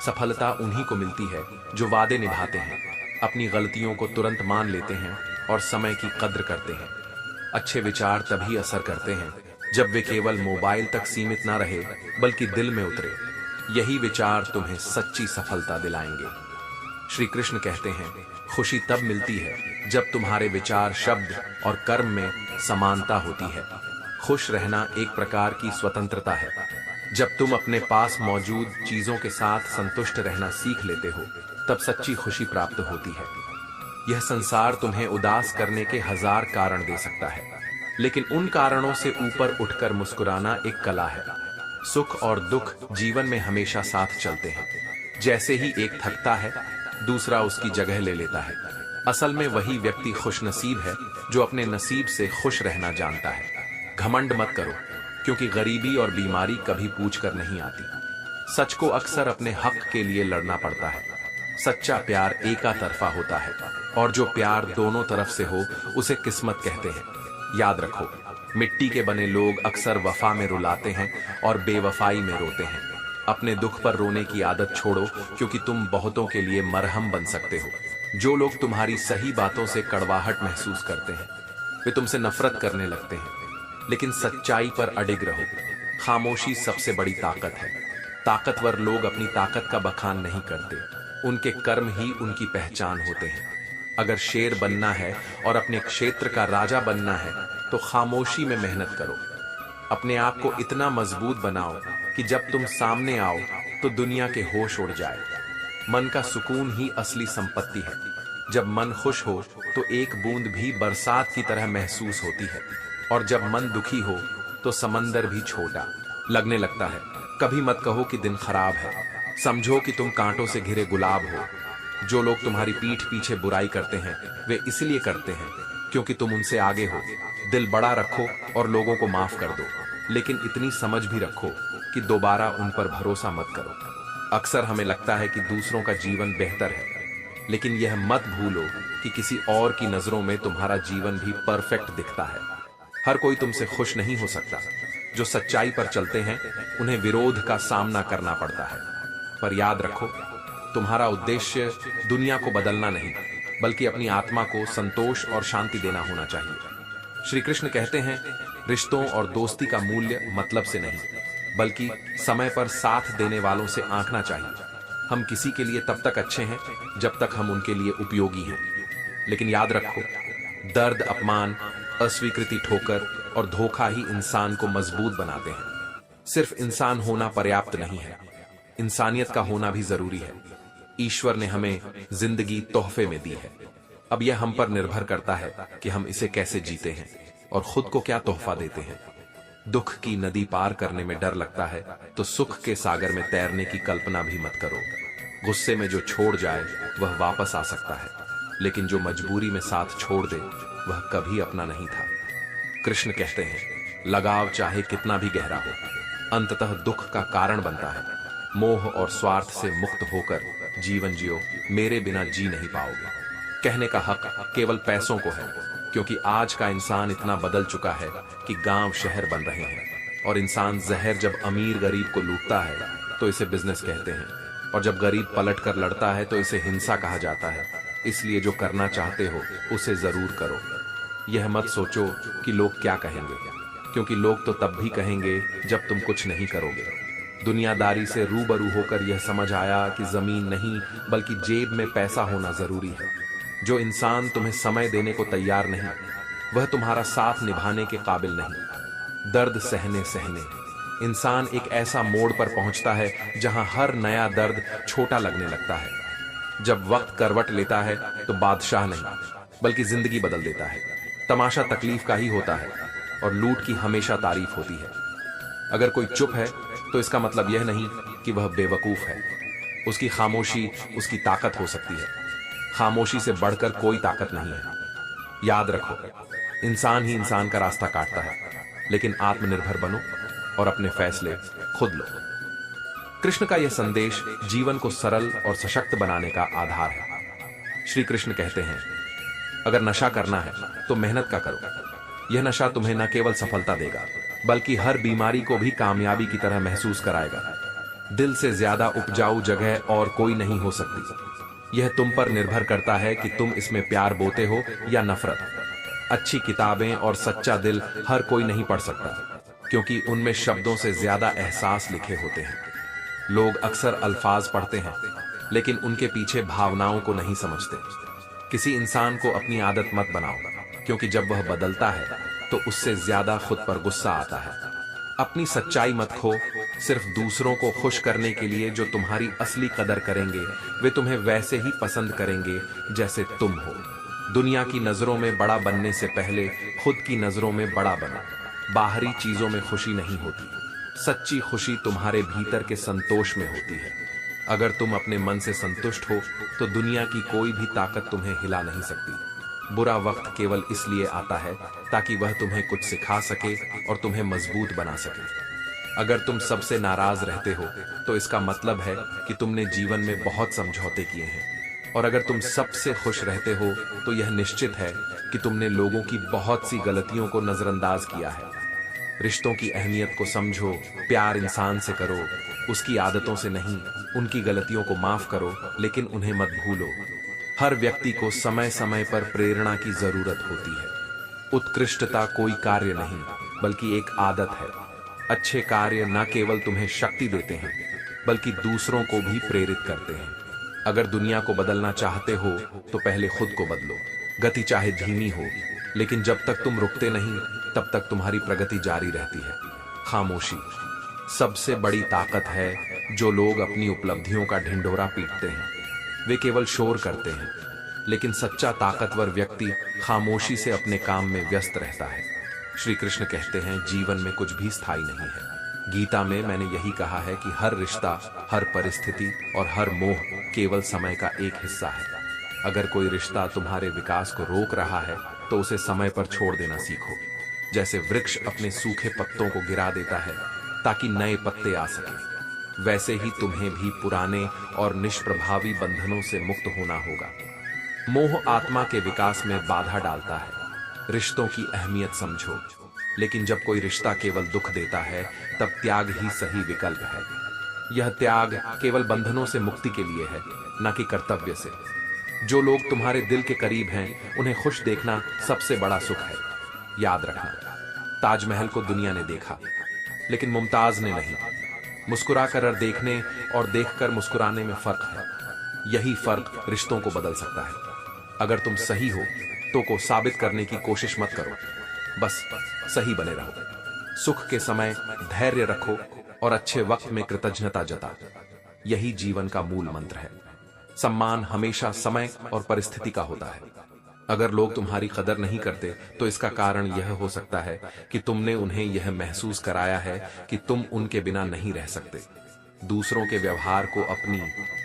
सफलता उन्हीं को मिलती है जो वादे निभाते हैं, अपनी गलतियों को तुरंत मान लेते हैं और समय की कद्र करते हैं। अच्छे विचार तभी असर करते हैं जब वे केवल मोबाइल तक सीमित ना रहे, बल्कि दिल में उतरे। यही विचार तुम्हें सच्ची सफलता दिलाएंगे। श्री कृष्ण कहते हैं, खुशी तब मिलती है जब तुम्हारे विचार, शब्द और कर्म में समानता होती है। खुश रहना एक प्रकार की स्वतंत्रता है। जब तुम अपने पास मौजूद चीजों के साथ संतुष्ट रहना सीख लेते हो, तब सच्ची खुशी प्राप्त होती है। यह संसार तुम्हें उदास करने के हजार कारण दे सकता है, लेकिन उन कारणों से ऊपर उठकर मुस्कुराना एक कला है। सुख और दुख जीवन में हमेशा साथ चलते हैं। जैसे ही एक थकता है, दूसरा उसकी जगह ले लेता है। असल में वही व्यक्ति खुशनसीब है जो अपने नसीब से खुश रहना जानता है। घमंड मत करो, क्योंकि गरीबी और बीमारी कभी पूछ कर नहीं आती। सच को अक्सर अपने हक के लिए लड़ना पड़ता है। सच्चा प्यार एका तरफा होता है, और जो प्यार दोनों तरफ से हो उसे किस्मत कहते हैं। याद रखो, मिट्टी के बने लोग अक्सर वफा में रुलाते हैं और बेवफाई में रोते हैं। अपने दुख पर रोने की आदत छोड़ो, क्योंकि तुम बहुतों के लिए मरहम बन सकते हो। जो लोग तुम्हारी सही बातों से कड़वाहट महसूस करते हैं, वे तुमसे नफरत करने लगते हैं, लेकिन सच्चाई पर अडिग रहो। खामोशी सबसे बड़ी ताकत है। ताकतवर लोग अपनी ताकत का बखान नहीं करते, उनके कर्म ही उनकी पहचान होते हैं। अगर शेर बनना है और अपने क्षेत्र का राजा बनना है, तो खामोशी में मेहनत करो। अपने आप को इतना मजबूत बनाओ कि जब तुम सामने आओ तो दुनिया के होश उड़ जाए। मन का सुकून ही असली संपत्ति है। जब मन खुश हो तो एक बूंद भी बरसात की तरह महसूस होती है, और जब मन दुखी हो तो समंदर भी छोटा लगने लगता है। कभी मत कहो कि दिन खराब है, समझो कि तुम कांटों से घिरे गुलाब हो। जो लोग तुम्हारी पीठ पीछे बुराई करते हैं, वे इसलिए करते हैं क्योंकि तुम उनसे आगे हो। दिल बड़ा रखो और लोगों को माफ कर दो, लेकिन इतनी समझ भी रखो कि दोबारा उन पर भरोसा मत करो। अक्सर हमें लगता है कि दूसरों का जीवन बेहतर है, लेकिन यह मत भूलो कि किसी और की नजरों में तुम्हारा जीवन भी परफेक्ट दिखता है। हर कोई तुमसे खुश नहीं हो सकता। जो सच्चाई पर चलते हैं उन्हें विरोध का सामना करना पड़ता है। पर याद रखो, तुम्हारा उद्देश्य दुनिया को बदलना नहीं, बल्कि अपनी आत्मा को संतोष और शांति देना होना चाहिए। श्री कृष्ण कहते हैं, रिश्तों और दोस्ती का मूल्य मतलब से नहीं, बल्कि समय पर साथ देने वालों से आंकना चाहिए। हम किसी के लिए तब तक अच्छे हैं जब तक हम उनके लिए उपयोगी हैं। लेकिन याद रखो, दर्द, अपमान, अस्वीकृति, ठोकर और धोखा ही इंसान को मजबूत बनाते हैं। सिर्फ इंसान होना पर्याप्त नहीं है, इंसानियत का होना भी जरूरी है। ईश्वर ने हमें जिंदगी तोहफे में दी है। अब यह हम पर निर्भर करता है कि हम इसे कैसे जीते हैं और खुद को क्या तोहफा देते हैं। दुख की नदी पार करने में डर लगता है तो सुख के सागर में तैरने की कल्पना भी मत करो। गुस्से में जो छोड़ जाए वह वापस आ सकता है, लेकिन जो मजबूरी में साथ छोड़ दे वह कभी अपना नहीं था। कृष्ण कहते हैं, लगाव चाहे कितना भी गहरा हो, अंततः दुख का कारण बनता है। मोह और स्वार्थ से मुक्त होकर जीवन जियो, मेरे बिना जी नहीं पाओगे। कहने का हक केवल पैसों को है, क्योंकि आज का इंसान इतना बदल चुका है कि गांव शहर बन रहे हैं। और इंसान जहर जब अमीर गरीब को लूटता है तो इसे बिजनेस कहते हैं, और जब गरीब पलट कर लड़ता है तो इसे हिंसा कहा जाता है। इसलिए जो करना चाहते हो उसे जरूर करो। यह मत सोचो कि लोग क्या कहेंगे, क्योंकि लोग तो तब भी कहेंगे जब तुम कुछ नहीं करोगे। दुनियादारी से रूबरू होकर यह समझ आया कि जमीन नहीं बल्कि जेब में पैसा होना जरूरी है। जो इंसान तुम्हें समय देने को तैयार नहीं, वह तुम्हारा साथ निभाने के काबिल नहीं। दर्द सहने सहने इंसान एक ऐसा मोड़ पर पहुंचता है जहां हर नया दर्द छोटा लगने लगता है। जब वक्त करवट लेता है तो बादशाह नहीं बल्कि जिंदगी बदल देता है। तमाशा तकलीफ का ही होता है और लूट की हमेशा तारीफ होती है। अगर कोई चुप है तो इसका मतलब यह नहीं कि वह बेवकूफ है। उसकी खामोशी उसकी ताकत हो सकती है। खामोशी से बढ़कर कोई ताकत नहीं है। याद रखो, इंसान ही इंसान का रास्ता काटता है, लेकिन आत्मनिर्भर बनो और अपने फैसले खुद लो। कृष्ण का यह संदेश जीवन को सरल और सशक्त बनाने का आधार है। श्री कृष्ण कहते हैं, अगर नशा करना है तो मेहनत का करो। यह नशा तुम्हें न केवल सफलता देगा बल्कि हर बीमारी को भी कामयाबी की तरह महसूस कराएगा। दिल से ज्यादा उपजाऊ जगह और कोई नहीं हो सकती। यह तुम पर निर्भर करता है कि तुम इसमें प्यार बोते हो या नफरत। अच्छी किताबें और सच्चा दिल हर कोई नहीं पढ़ सकता, क्योंकि उनमें शब्दों से ज्यादा एहसास लिखे होते हैं। लोग अक्सर अल्फाज पढ़ते हैं लेकिन उनके पीछे भावनाओं को नहीं समझते। किसी इंसान को अपनी आदत मत बनाओ, क्योंकि जब वह बदलता है तो उससे ज्यादा खुद पर गुस्सा आता है। अपनी सच्चाई मत खो। सिर्फ दूसरों को खुश करने के लिए जो तुम्हारी असली कदर करेंगे वे तुम्हें वैसे ही पसंद करेंगे जैसे तुम हो। दुनिया की नजरों में बड़ा बनने से पहले खुद की नजरों में बड़ा बनो। बाहरी चीजों में खुशी नहीं होती, सच्ची खुशी तुम्हारे भीतर के संतोष में होती है। अगर तुम अपने मन से संतुष्ट हो तो दुनिया की कोई भी ताकत तुम्हें हिला नहीं सकती। बुरा वक्त केवल इसलिए आता है ताकि वह तुम्हें कुछ सिखा सके और तुम्हें मजबूत बना सके। अगर तुम सबसे नाराज रहते हो तो इसका मतलब है कि तुमने जीवन में बहुत समझौते किए हैं, और अगर तुम सबसे खुश रहते हो तो यह निश्चित है कि तुमने लोगों की बहुत सी गलतियों को नजरअंदाज किया है। रिश्तों की अहमियत को समझो। प्यार इंसान से करो, उसकी आदतों से नहीं। उनकी गलतियों को माफ करो लेकिन उन्हें मत भूलो। हर व्यक्ति को समय समय पर प्रेरणा की जरूरत होती है। उत्कृष्टता कोई कार्य नहीं बल्कि एक आदत है। अच्छे कार्य न केवल तुम्हें शक्ति देते हैं बल्कि दूसरों को भी प्रेरित करते हैं। अगर दुनिया को बदलना चाहते हो तो पहले खुद को बदलो। गति चाहे धीमी हो, लेकिन जब तक तुम रुकते नहीं तब तक तुम्हारी प्रगति जारी रहती है। खामोशी सबसे बड़ी ताकत है। जो लोग अपनी उपलब्धियों का ढिंढोरा पीटते हैं वे केवल शोर करते हैं, लेकिन सच्चा ताकतवर व्यक्ति खामोशी से अपने काम में व्यस्त रहता है। श्री कृष्ण कहते हैं, जीवन में कुछ भी स्थायी नहीं है। गीता में मैंने यही कहा है कि हर रिश्ता, हर परिस्थिति और हर मोह केवल समय का एक हिस्सा है। अगर कोई रिश्ता तुम्हारे विकास को रोक रहा है तो उसे समय पर छोड़ देना सीखो। जैसे वृक्ष अपने सूखे पत्तों को गिरा देता है ताकि नए पत्ते आ सके, वैसे ही तुम्हें भी पुराने और निष्प्रभावी बंधनों से मुक्त होना होगा। मोह आत्मा के विकास में बाधा डालता है। रिश्तों की अहमियत समझो, लेकिन जब कोई रिश्ता केवल दुख देता है तब त्याग ही सही विकल्प है। यह त्याग केवल बंधनों से मुक्ति के लिए है, न कि कर्तव्य से। जो लोग तुम्हारे दिल के करीब हैं उन्हें खुश देखना सबसे बड़ा सुख है। याद रखना, ताजमहल को दुनिया ने देखा लेकिन मुमताज ने नहीं। मुस्कुरा कर देखने और देखकर मुस्कुराने में फर्क है। यही फर्क रिश्तों को बदल सकता है। अगर तुम सही हो तो को साबित करने की कोशिश मत करो, बस सही बने रहो। सुख के समय धैर्य रखो और अच्छे वक्त में कृतज्ञता जता। यही जीवन का मूल मंत्र है। सम्मान हमेशा समय और परिस्थिति का होता है। अगर लोग तुम्हारी कदर नहीं करते तो इसका कारण यह हो सकता है कि तुमने उन्हें यह महसूस कराया है कि तुम उनके बिना नहीं रह सकते। दूसरों के व्यवहार को अपनी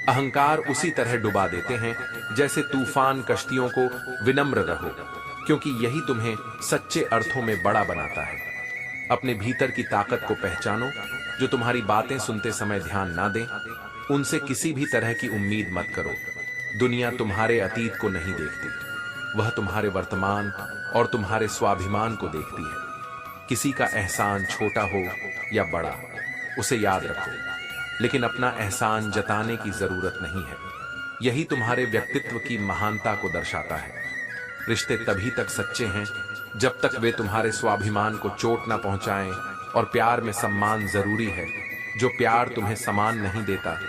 अहंकार उसी तरह डुबा देते हैं जैसे तूफान कश्तियों को। विनम्र रहो, क्योंकि यही तुम्हें सच्चे अर्थों में बड़ा बनाता है। अपने भीतर की ताकत को पहचानो। जो तुम्हारी बातें सुनते समय ध्यान ना दें, उनसे किसी भी तरह की उम्मीद मत करो। दुनिया तुम्हारे अतीत को नहीं देखती, वह तुम्हारे वर्तमान और तुम्हारे स्वाभिमान को देखती है। किसी का एहसान छोटा हो या बड़ा, उसे याद रखो, लेकिन अपना एहसान जताने की जरूरत नहीं है। यही तुम्हारे व्यक्तित्व की महानता को दर्शाता है। रिश्ते तभी तक सच्चे हैं जब तक वे तुम्हारे स्वाभिमान को चोट न पहुंचाएं, और प्यार में सम्मान जरूरी है। जो प्यार तुम्हें सम्मान नहीं देता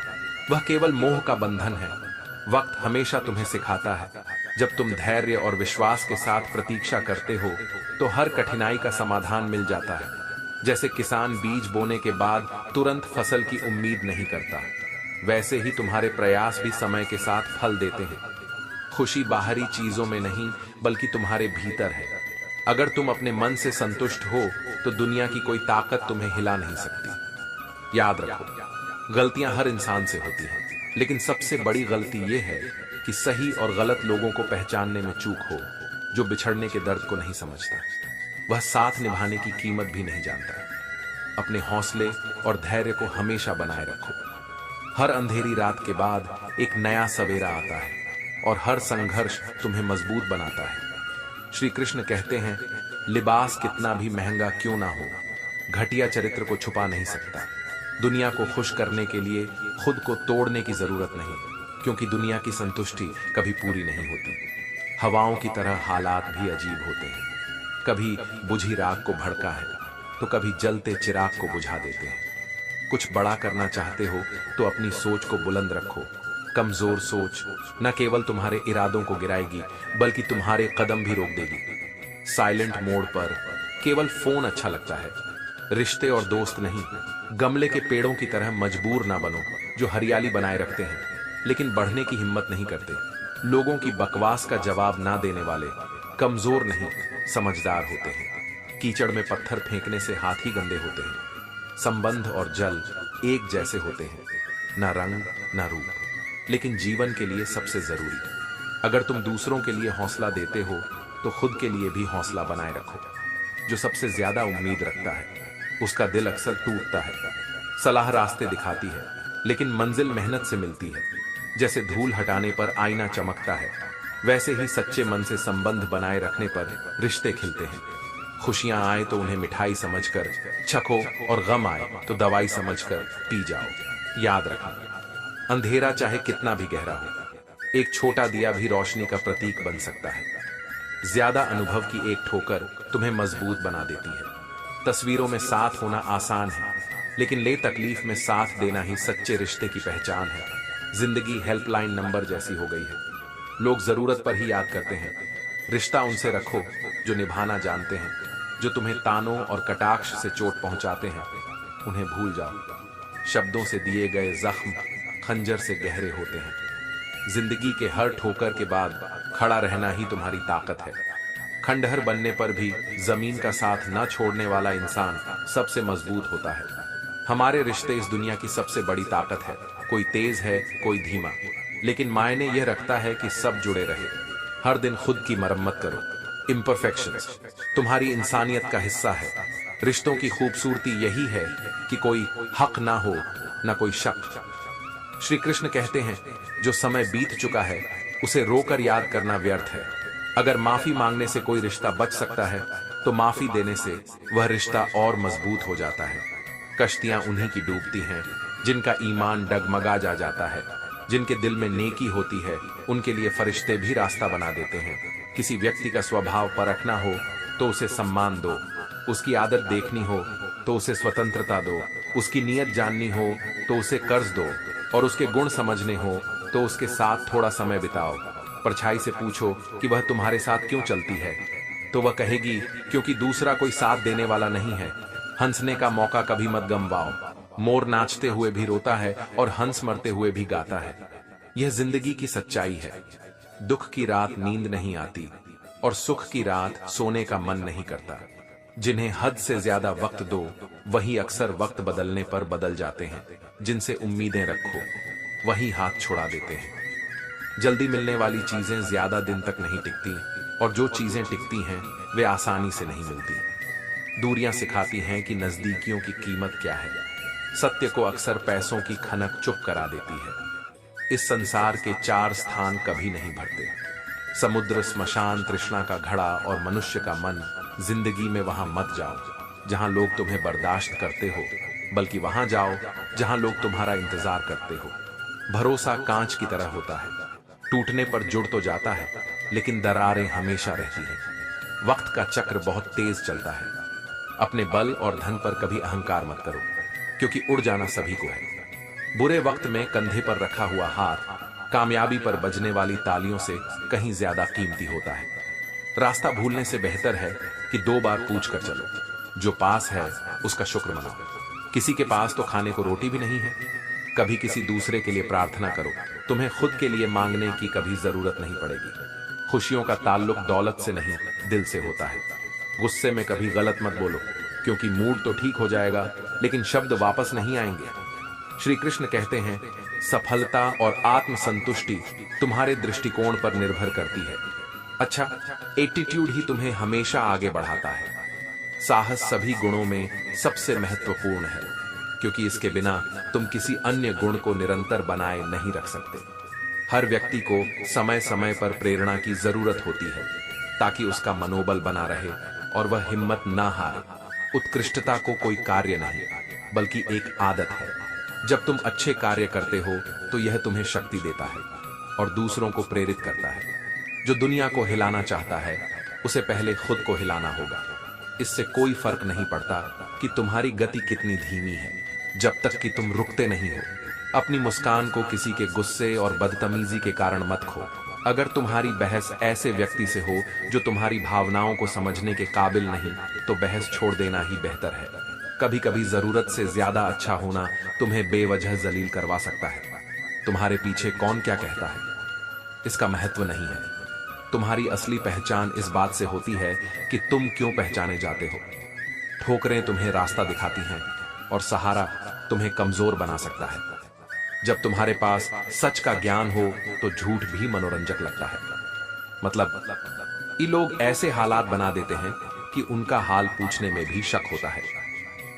वह केवल मोह का बंधन है। वक्त हमेशा तुम्हें सिखाता है, जब तुम धैर्य और विश्वास के साथ प्रतीक्षा करते हो तो हर कठिनाई का समाधान मिल जाता है। जैसे किसान बीज बोने के बाद तुरंत फसल की उम्मीद नहीं करता, वैसे ही तुम्हारे प्रयास भी समय के साथ फल देते हैं। खुशी बाहरी चीजों में नहीं बल्कि तुम्हारे भीतर है। अगर तुम अपने मन से संतुष्ट हो तो दुनिया की कोई ताकत तुम्हें हिला नहीं सकती। याद रखो, गलतियां हर इंसान से होती हैं, लेकिन सबसे बड़ी गलती यह है कि सही और गलत लोगों को पहचानने में चूक हो। जो बिछड़ने के दर्द को नहीं समझता, वह साथ निभाने की कीमत भी नहीं जानता। अपने हौसले और धैर्य को हमेशा बनाए रखो। हर अंधेरी रात के बाद एक नया सवेरा आता है और हर संघर्ष तुम्हें मजबूत बनाता है। श्री कृष्ण कहते हैं, लिबास कितना भी महंगा क्यों ना हो, घटिया चरित्र को छुपा नहीं सकता। दुनिया को खुश करने के लिए खुद को तोड़ने की जरूरत नहीं, क्योंकि दुनिया की संतुष्टि कभी पूरी नहीं होती। हवाओं की तरह हालात भी अजीब होते हैं। कभी बुझी राख को भड़का है तो कभी जलते चिराग को बुझा देते हैं। कुछ बड़ा करना चाहते हो तो अपनी सोच को बुलंद रखो। कमजोर सोच न केवल तुम्हारे इरादों को गिराएगी बल्कि तुम्हारे कदम भी रोक देगी। साइलेंट मोड पर केवल फोन अच्छा लगता है, रिश्ते और दोस्त नहीं। गमले के पेड़ों की तरह मजबूर ना बनो, जो हरियाली बनाए रखते हैं लेकिन बढ़ने की हिम्मत नहीं करते। लोगों की बकवास का जवाब ना देने वाले कमजोर नहीं, समझदार होते हैं। कीचड़ में पत्थर फेंकने से हाथ ही गंदे होते हैं। संबंध और जल एक जैसे होते हैं, ना रंग ना रूप, लेकिन जीवन के लिए सबसे जरूरी। अगर तुम दूसरों के लिए हौसला देते हो तो खुद के लिए भी हौसला बनाए रखो। जो सबसे ज्यादा उम्मीद रखता है उसका दिल अक्सर टूटता है। सलाह रास्ते दिखाती है लेकिन मंजिल मेहनत से मिलती है। जैसे धूल हटाने पर आईना चमकता है, वैसे ही सच्चे मन से संबंध बनाए रखने पर रिश्ते खिलते हैं। खुशियां आए तो उन्हें मिठाई समझकर चखो और गम आए तो दवाई समझकर पी जाओ। याद रखना, अंधेरा चाहे कितना भी गहरा हो, एक छोटा दिया भी रोशनी का प्रतीक बन सकता है। ज्यादा अनुभव की एक ठोकर तुम्हें मजबूत बना देती है। तस्वीरों में साथ होना आसान है, लेकिन ले तकलीफ में साथ देना ही सच्चे रिश्ते की पहचान है। जिंदगी हेल्पलाइन नंबर जैसी हो गई है। लोग जरूरत पर ही याद करते हैं। रिश्ता उनसे रखो जो निभाना जानते हैं। जो तुम्हें तानों और कटाक्ष से चोट पहुंचाते हैं उन्हें भूल जाओ। शब्दों से दिए गए जख्म खंजर से गहरे होते हैं। जिंदगी के हर ठोकर के बाद खड़ा रहना ही तुम्हारी ताकत है। खंडहर बनने पर भी जमीन का साथ न छोड़ने वाला इंसान सबसे मजबूत होता है। हमारे रिश्ते इस दुनिया की सबसे बड़ी ताकत है। कोई तेज है, कोई धीमा, लेकिन मायने यह रखता है कि सब जुड़े रहे। हर दिन खुद की मरम्मत करो। इम्परफेक्शंस तुम्हारी इंसानियत का हिस्सा है। रिश्तों की खूबसूरती यही है कि कोई हक ना हो, ना कोई शक। श्री कृष्ण कहते हैं, जो समय बीत चुका है उसे रोकर याद करना व्यर्थ है। अगर माफी मांगने से कोई रिश्ता बच सकता है तो माफी देने से वह रिश्ता और मजबूत हो जाता है। कश्तियां उन्हीं की डूबती हैं जिनका ईमान डगमगा जाता है। जिनके दिल में नेकी होती है उनके लिए फरिश्ते भी रास्ता बना देते हैं। किसी व्यक्ति का स्वभाव परखना हो तो उसे सम्मान दो, उसकी आदत देखनी हो तो उसे स्वतंत्रता दो, उसकी नीयत जाननी हो तो उसे कर्ज दो, और उसके गुण समझने हो तो उसके साथ थोड़ा समय बिताओ। परछाई से पूछो कि वह तुम्हारे साथ क्यों चलती है, तो वह कहेगी क्योंकि दूसरा कोई साथ देने वाला नहीं है। हंसने का मौका कभी मत गंवाओ। मोर नाचते हुए भी रोता है और हंस मरते हुए भी गाता है। यह जिंदगी की सच्चाई है। दुख की रात नींद नहीं आती और सुख की रात सोने का मन नहीं करता। जिन्हें हद से ज्यादा वक्त दो वही अक्सर वक्त बदलने पर बदल जाते हैं। जिनसे उम्मीदें रखो वही हाथ छुड़ा देते हैं। जल्दी मिलने वाली चीजें ज्यादा दिन तक नहीं टिकती, और जो चीजें टिकती हैं वे आसानी से नहीं मिलती। दूरियां सिखाती हैं कि नजदीकियों की कीमत क्या है। सत्य को अक्सर पैसों की खनक चुप करा देती है। इस संसार के 4 स्थान कभी नहीं भरते, समुद्र, श्मशान, तृष्णा का घड़ा और मनुष्य का मन। जिंदगी में वहां मत जाओ जहां लोग तुम्हें बर्दाश्त करते हो, बल्कि वहां जाओ जहां लोग तुम्हारा इंतजार करते हो। भरोसा कांच की तरह होता है, टूटने पर जुड़ तो जाता है लेकिन दरारें हमेशा रहती हैं। वक्त का चक्र बहुत तेज चलता है। अपने बल और धन पर कभी अहंकार मत करो, क्योंकि उड़ जाना सभी को है। बुरे वक्त में कंधे पर रखा हुआ हाथ कामयाबी पर बजने वाली तालियों से कहीं ज्यादा कीमती होता है। रास्ता भूलने से बेहतर है कि 2 बार पूछ कर चलो। जो पास है उसका शुक्र मनाओ। किसी के पास तो खाने को रोटी भी नहीं है। कभी किसी दूसरे के लिए प्रार्थना करो, तुम्हें खुद के लिए मांगने की कभी जरूरत नहीं पड़ेगी। खुशियों का ताल्लुक दौलत से नहीं, दिल से होता है। गुस्से में कभी गलत मत बोलो, क्योंकि मूड तो ठीक हो जाएगा लेकिन शब्द वापस नहीं आएंगे। श्री कृष्ण कहते हैं, सफलता और आत्मसंतुष्टि तुम्हारे दृष्टिकोण पर निर्भर करती है। अच्छा, एटीट्यूड ही तुम्हें हमेशा आगे बढ़ाता है। साहस सभी गुणों में सबसे महत्वपूर्ण है, क्योंकि इसके बिना तुम किसी अन्य गुण को निरंतर बनाए नहीं रख सकते। हर व्यक्ति को समय समय पर प्रेरणा की जरूरत होती है, ताकि उसका मनोबल बना रहे और वह हिम्मत ना हारे। उत्कृष्टता को कोई कार्य नहीं, बल्कि एक आदत है। जब तुम अच्छे कार्य करते हो तो यह तुम्हें शक्ति देता है और दूसरों को प्रेरित करता है। जो दुनिया को हिलाना चाहता है उसे पहले खुद को हिलाना होगा। इससे कोई फर्क नहीं पड़ता कि तुम्हारी गति कितनी धीमी है, जब तक कि तुम रुकते नहीं हो। अपनी मुस्कान को किसी के गुस्से और बदतमीजी के कारण मत खो। अगर तुम्हारी बहस ऐसे व्यक्ति से हो जो तुम्हारी भावनाओं को समझने के काबिल नहीं, तो बहस छोड़ देना ही बेहतर है। कभी कभी जरूरत से ज्यादा अच्छा होना तुम्हें बेवजह जलील करवा सकता है। तुम्हारे पीछे कौन क्या कहता है इसका महत्व नहीं है। तुम्हारी असली पहचान इस बात से होती है कि तुम क्यों पहचाने जाते हो। ठोकरें तुम्हें रास्ता दिखाती हैं और सहारा तुम्हें कमजोर बना सकता है। जब तुम्हारे पास सच का ज्ञान हो तो झूठ भी मनोरंजक लगता है। मतलब ये लोग ऐसे हालात बना देते हैं कि उनका हाल पूछने में भी शक होता है।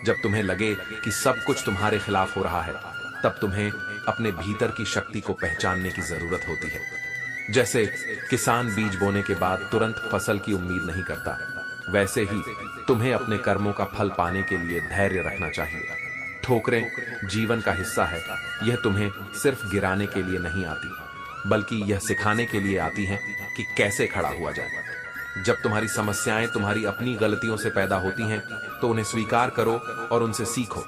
जब तुम्हें लगे कि सब कुछ तुम्हारे खिलाफ हो रहा है, तब तुम्हें अपने भीतर की शक्ति को पहचानने की जरूरत होती है। जैसे किसान बीज बोने के बाद तुरंत फसल की उम्मीद नहीं करता, वैसे ही तुम्हें अपने कर्मों का फल पाने के लिए धैर्य रखना चाहिए। ठोकरें जीवन का हिस्सा है। यह तुम्हें सिर्फ गिराने के लिए नहीं आती, बल्कि यह सिखाने के लिए आती हैं कि कैसे खड़ा हुआ जाए। जब तुम्हारी समस्याएं तुम्हारी अपनी गलतियों से पैदा होती हैं, तो उन्हें स्वीकार करो और उनसे सीखो।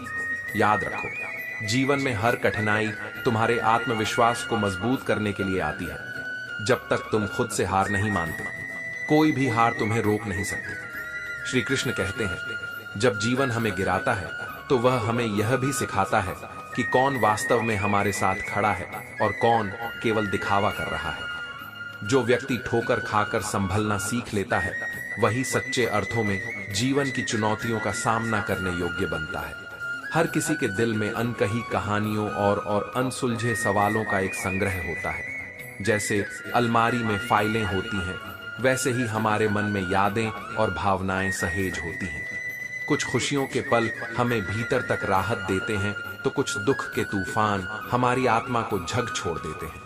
याद रखो, जीवन में हर कठिनाई तुम्हारे आत्मविश्वास को मजबूत करने के लिए आती है। जब तक तुम खुद से हार नहीं मानते, कोई भी हार तुम्हें रोक नहीं सकती। श्री कृष्ण कहते हैं, जब जीवन हमें गिराता है तो वह हमें यह भी सिखाता है कि कौन वास्तव में हमारे साथ खड़ा है और कौन केवल दिखावा कर रहा है। जो व्यक्ति ठोकर खाकर संभलना सीख लेता है, वही सच्चे अर्थों में जीवन की चुनौतियों का सामना करने योग्य बनता है। हर किसी के दिल में अनकही कहानियों और अनसुलझे सवालों का एक संग्रह होता है। जैसे अलमारी में फाइलें होती हैं, वैसे ही हमारे मन में यादें और भावनाएं सहेज होती हैं। कुछ खुशियों के पल हमें भीतर तक राहत देते हैं, तो कुछ दुख के तूफान हमारी आत्मा को झग छोड़ देते हैं।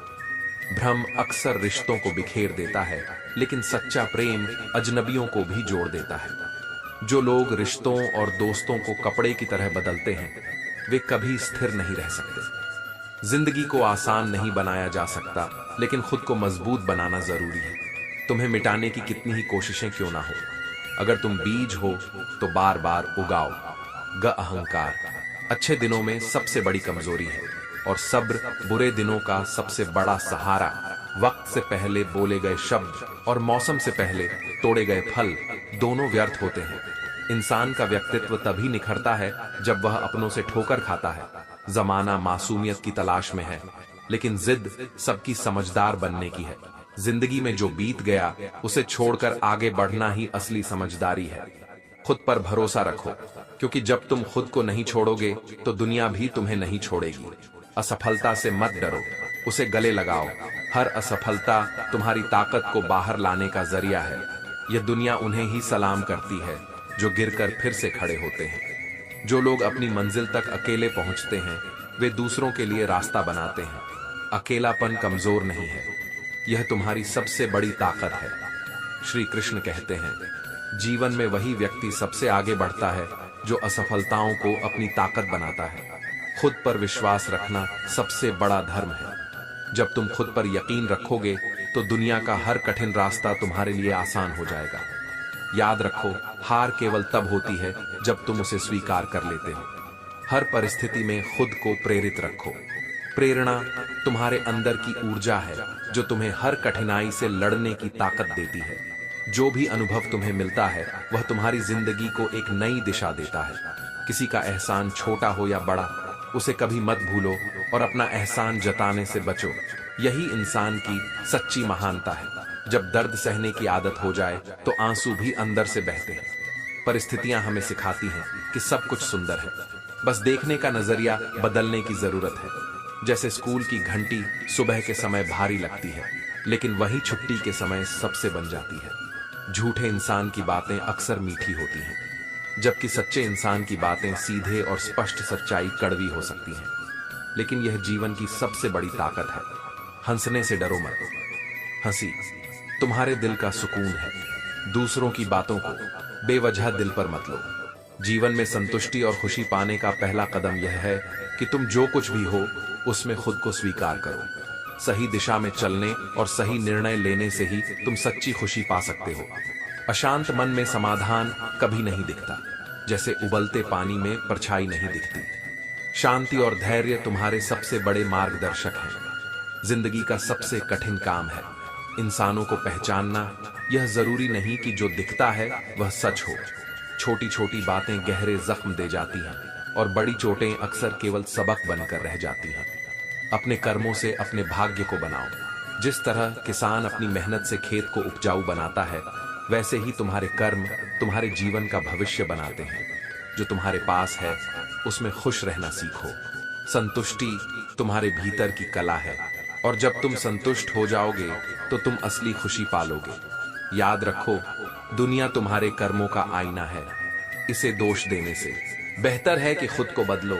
भ्रम अक्सर रिश्तों को बिखेर देता है, लेकिन सच्चा प्रेम अजनबियों को भी जोड़ देता है। जो लोग रिश्तों और दोस्तों को कपड़े की तरह बदलते हैं, वे कभी स्थिर नहीं रह सकते। जिंदगी को आसान नहीं बनाया जा सकता, लेकिन खुद को मजबूत बनाना जरूरी है। तुम्हें मिटाने की कितनी ही कोशिशें क्यों ना हो, अगर तुम बीज हो तो बार बार उगाओ। अहंकार अच्छे दिनों में सबसे बड़ी कमजोरी है, और सब्र बुरे दिनों का सबसे बड़ा सहारा। वक्त से पहले बोले गए शब्द और मौसम से पहले तोड़े गए फल दोनों व्यर्थ होते हैं। इंसान का व्यक्तित्व तभी निखरता है जब वह अपनों से ठोकर खाता है। जमाना मासूमियत की तलाश में है, लेकिन जिद सबकी समझदार बनने की है। जिंदगी में जो बीत गया उसे छोड़कर आगे बढ़ना ही असली समझदारी है। खुद पर भरोसा रखो, क्योंकि जब तुम खुद को नहीं छोड़ोगे तो दुनिया भी तुम्हें नहीं छोड़ेगी। असफलता से मत डरो, उसे गले लगाओ। हर असफलता तुम्हारी ताकत को बाहर लाने का जरिया है। यह दुनिया उन्हें ही सलाम करती है जो गिरकर फिर से खड़े होते हैं। जो लोग अपनी मंजिल तक अकेले पहुंचते हैं वे दूसरों के लिए रास्ता बनाते हैं। अकेलापन कमजोर नहीं है, यह तुम्हारी सबसे बड़ी ताकत है। श्री कृष्ण कहते हैं, जीवन में वही व्यक्ति सबसे आगे बढ़ता है जो असफलताओं को अपनी ताकत बनाता है। खुद पर विश्वास रखना सबसे बड़ा धर्म है। जब तुम खुद पर यकीन रखोगे तो दुनिया का हर कठिन रास्ता तुम्हारे लिए आसान हो जाएगा। याद रखो, हार केवल तब होती है जब तुम उसे स्वीकार कर लेते हो। हर परिस्थिति में खुद को प्रेरित रखो। प्रेरणा तुम्हारे अंदर की ऊर्जा है जो तुम्हें हर कठिनाई से लड़ने की ताकत देती है। जो भी अनुभव तुम्हें मिलता है वह तुम्हारी जिंदगी को एक नई दिशा देता है। किसी का एहसान छोटा हो या बड़ा, उसे कभी मत भूलो और अपना एहसान जताने से बचो। यही इंसान की सच्ची महानता है। जब दर्द सहने की आदत हो जाए तो आंसू भी अंदर से बहते हैं। परिस्थितियां हमें सिखाती हैं कि सब कुछ सुंदर है, बस देखने का नजरिया बदलने की जरूरत है। जैसे स्कूल की घंटी सुबह के समय भारी लगती है, लेकिन वही छुट्टी के समय सबसे बन जाती है। झूठे इंसान की बातें अक्सर मीठी होती हैं, जबकि सच्चे इंसान की बातें सीधे और स्पष्ट सच्चाई कड़वी हो सकती हैं। लेकिन यह जीवन की सबसे बड़ी ताकत है। हंसने से डरो मत, हंसी तुम्हारे दिल का सुकून है। दूसरों की बातों को बेवजह दिल पर मत लो। जीवन में संतुष्टि और खुशी पाने का पहला कदम यह है कि तुम जो कुछ भी हो उसमें खुद को स्वीकार करो। सही दिशा में चलने और सही निर्णय लेने से ही तुम सच्ची खुशी पा सकते हो। अशांत मन में समाधान कभी नहीं दिखता, जैसे उबलते पानी में परछाई नहीं दिखती। शांति और धैर्य तुम्हारे सबसे बड़े मार्गदर्शक हैं। जिंदगी का सबसे कठिन काम है इंसानों को पहचानना। यह जरूरी नहीं कि जो दिखता है वह सच हो। छोटी छोटी बातें गहरे जख्म दे जाती हैं और बड़ी चोटें अक्सर केवल सबक बनकर रह जाती हैं। अपने कर्मों से अपने भाग्य को बनाओ। जिस तरह किसान अपनी मेहनत से खेत को उपजाऊ बनाता है, वैसे ही तुम्हारे कर्म तुम्हारे जीवन का भविष्य बनाते हैं। जो तुम्हारे पास है उसमें खुश रहना सीखो। संतुष्टि तुम्हारे भीतर की कला है, और जब तुम संतुष्ट हो जाओगे तो तुम असली खुशी पालोगे। याद रखो, दुनिया तुम्हारे कर्मों का आईना है। इसे दोष देने से बेहतर है कि खुद को बदलो।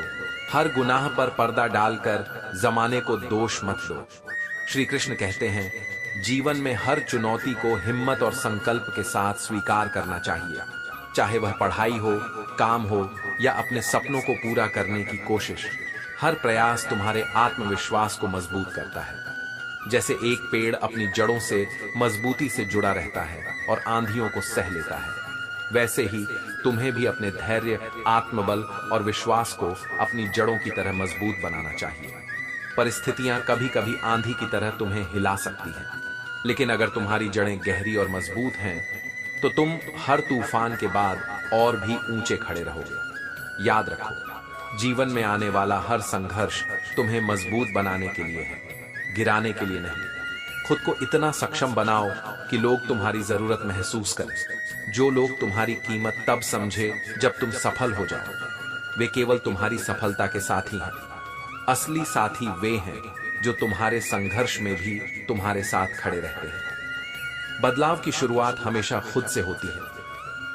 हर गुनाह पर पर्दा डालकर जमाने को दोष मत दो। श्री कृष्ण कहते हैं, जीवन में हर चुनौती को हिम्मत और संकल्प के साथ स्वीकार करना चाहिए। चाहे वह पढ़ाई हो, काम हो या अपने सपनों को पूरा करने की कोशिश, हर प्रयास तुम्हारे आत्मविश्वास को मजबूत करता है। जैसे एक पेड़ अपनी जड़ों से मजबूती से जुड़ा रहता है और आंधियों को सह लेता है, वैसे ही तुम्हें भी अपने धैर्य, आत्मबल और विश्वास को अपनी जड़ों की तरह मजबूत बनाना चाहिए। परिस्थितियां कभी कभी आंधी की तरह तुम्हें हिला सकती हैं, लेकिन अगर तुम्हारी जड़ें गहरी और मजबूत हैं तो तुम हर तूफान के बाद और भी ऊंचे खड़े रहोगे। याद रखो, जीवन में आने वाला हर संघर्ष तुम्हें मजबूत बनाने के लिए है, गिराने के लिए नहीं। खुद को इतना सक्षम बनाओ कि लोग तुम्हारी जरूरत महसूस करें। जो लोग तुम्हारी कीमत तब समझे जब तुम सफल हो जाओ, वे केवल तुम्हारी सफलता के साथी हैं। असली साथी वे हैं जो तुम्हारे संघर्ष में भी तुम्हारे साथ खड़े रहते हैं। बदलाव की शुरुआत हमेशा खुद से होती है।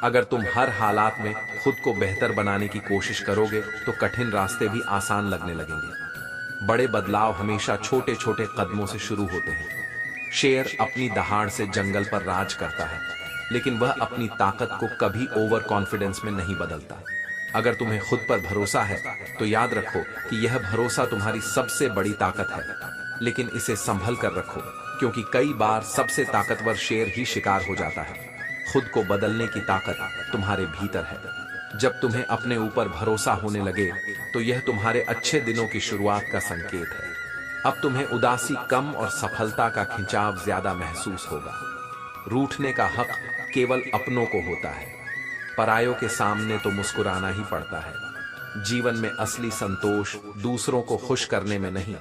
अगर तुम हर हालात में खुद को बेहतर बनाने की कोशिश करोगे तो कठिन रास्ते भी आसान लगने लगेंगे। बड़े बदलाव हमेशा छोटे छोटे कदमों से शुरू होते हैं। शेर अपनी दहाड़ से जंगल पर राज करता है, लेकिन वह अपनी ताकत को कभी ओवर कॉन्फिडेंस में नहीं बदलता। अगर तुम्हें खुद पर भरोसा है तो याद रखो कि यह भरोसा तुम्हारी सबसे बड़ी ताकत है, लेकिन इसे संभल कर रखो, क्योंकि कई बार सबसे ताकतवर शेर ही शिकार हो जाता है। खुद को बदलने की ताकत तुम्हारे भीतर है। जब तुम्हें अपने ऊपर भरोसा होने लगे तो यह तुम्हारे अच्छे दिनों की शुरुआत का संकेत है। अब तुम्हें उदासी कम और सफलता का खिंचाव ज्यादा महसूस होगा। रूठने का हक केवल अपनों को होता है, परायों के सामने तो मुस्कुराना ही पड़ता है। जीवन में असली संतोष दूसरों को खुश करने में नहीं,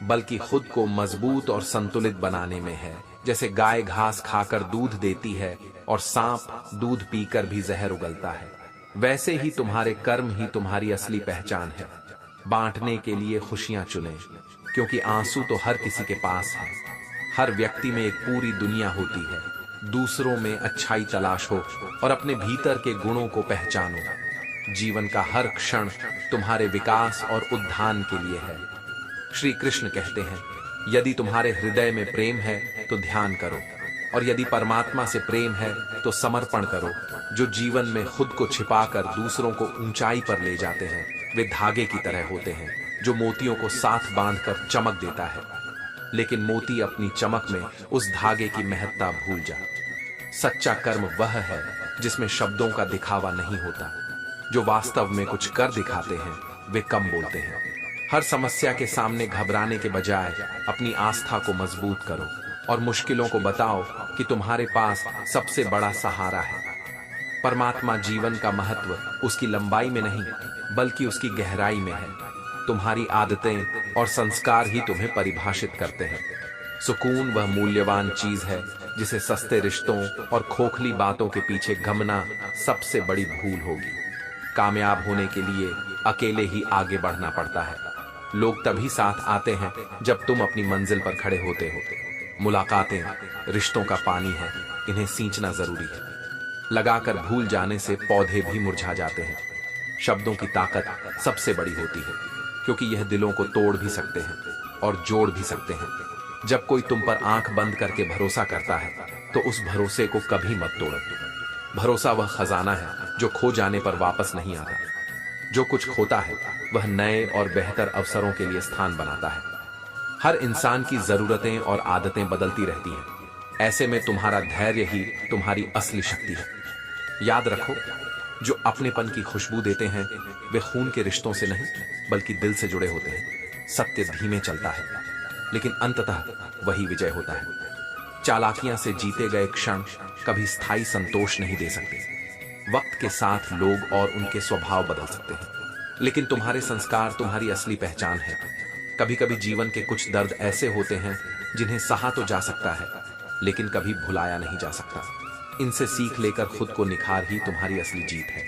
बल्कि खुद को मजबूत और संतुलित बनाने में है। जैसे गाय घास खाकर दूध देती है और सांप दूध पीकर भी जहर उगलता है, वैसे ही तुम्हारे कर्म ही तुम्हारी असली पहचान है। बांटने के लिए खुशियां चुनें, क्योंकि आंसू तो हर किसी के पास है। हर व्यक्ति में एक पूरी दुनिया होती है। दूसरों में अच्छाई तलाशो और अपने भीतर के गुणों को पहचानो। जीवन का हर क्षण तुम्हारे विकास और उत्थान के लिए है। श्री कृष्ण कहते हैं, यदि तुम्हारे हृदय में प्रेम है तो ध्यान करो, और यदि परमात्मा से प्रेम है तो समर्पण करो। जो जीवन में खुद को छिपाकर दूसरों को ऊंचाई पर ले जाते हैं, वे धागे की तरह होते हैं जो मोतियों को साथ बांधकर चमक देता है, लेकिन मोती अपनी चमक में उस धागे की महत्ता भूल जाए। सच्चा कर्म वह है जिसमें शब्दों का दिखावा नहीं होता। जो वास्तव में कुछ कर दिखाते हैं वे कम बोलते हैं। हर समस्या के सामने घबराने के बजाय अपनी आस्था को मजबूत करो और मुश्किलों को बताओ कि तुम्हारे पास सबसे बड़ा सहारा है। परमात्मा जीवन का महत्व उसकी लंबाई में नहीं, बल्कि उसकी गहराई में है। तुम्हारी आदतें और संस्कार ही तुम्हें परिभाषित करते हैं। सुकून वह मूल्यवान चीज है जिसे सस्ते रिश्तों और खोखली बातों के पीछे घमना सबसे बड़ी भूल होगी। कामयाब होने के लिए अकेले ही आगे बढ़ना पड़ता है। लोग तभी साथ आते हैं जब तुम अपनी मंजिल पर खड़े होते हो। मुलाकातें रिश्तों का पानी है, इन्हें सींचना जरूरी है। लगाकर भूल जाने से पौधे भी मुरझा जाते हैं। शब्दों की ताकत सबसे बड़ी होती है, क्योंकि यह दिलों को तोड़ भी सकते हैं और जोड़ भी सकते हैं। जब कोई तुम पर आंख बंद करके भरोसा करता है तो उस भरोसे को कभी मत तोड़ो। भरोसा वह खजाना है जो खो जाने पर वापस नहीं आता। जो कुछ खोता है वह नए और बेहतर अवसरों के लिए स्थान बनाता है। हर इंसान की जरूरतें और आदतें बदलती रहती हैं। ऐसे में तुम्हारा धैर्य ही तुम्हारी असली शक्ति है। याद रखो, जो अपनेपन की खुशबू देते हैं वे खून के रिश्तों से नहीं, बल्कि दिल से जुड़े होते हैं। सत्य धीमे चलता है, लेकिन अंततः वही विजय होता है। चालाकियां से जीते गए क्षण कभी स्थायी संतोष नहीं दे सकते। वक्त के साथ लोग और उनके स्वभाव बदल सकते हैं, लेकिन तुम्हारे संस्कार तुम्हारी असली पहचान है। कभी कभी जीवन के कुछ दर्द ऐसे होते हैं जिन्हें सहा तो जा सकता है, लेकिन कभी भुलाया नहीं जा सकता। इनसे सीख लेकर खुद को निखार ही तुम्हारी असली जीत है।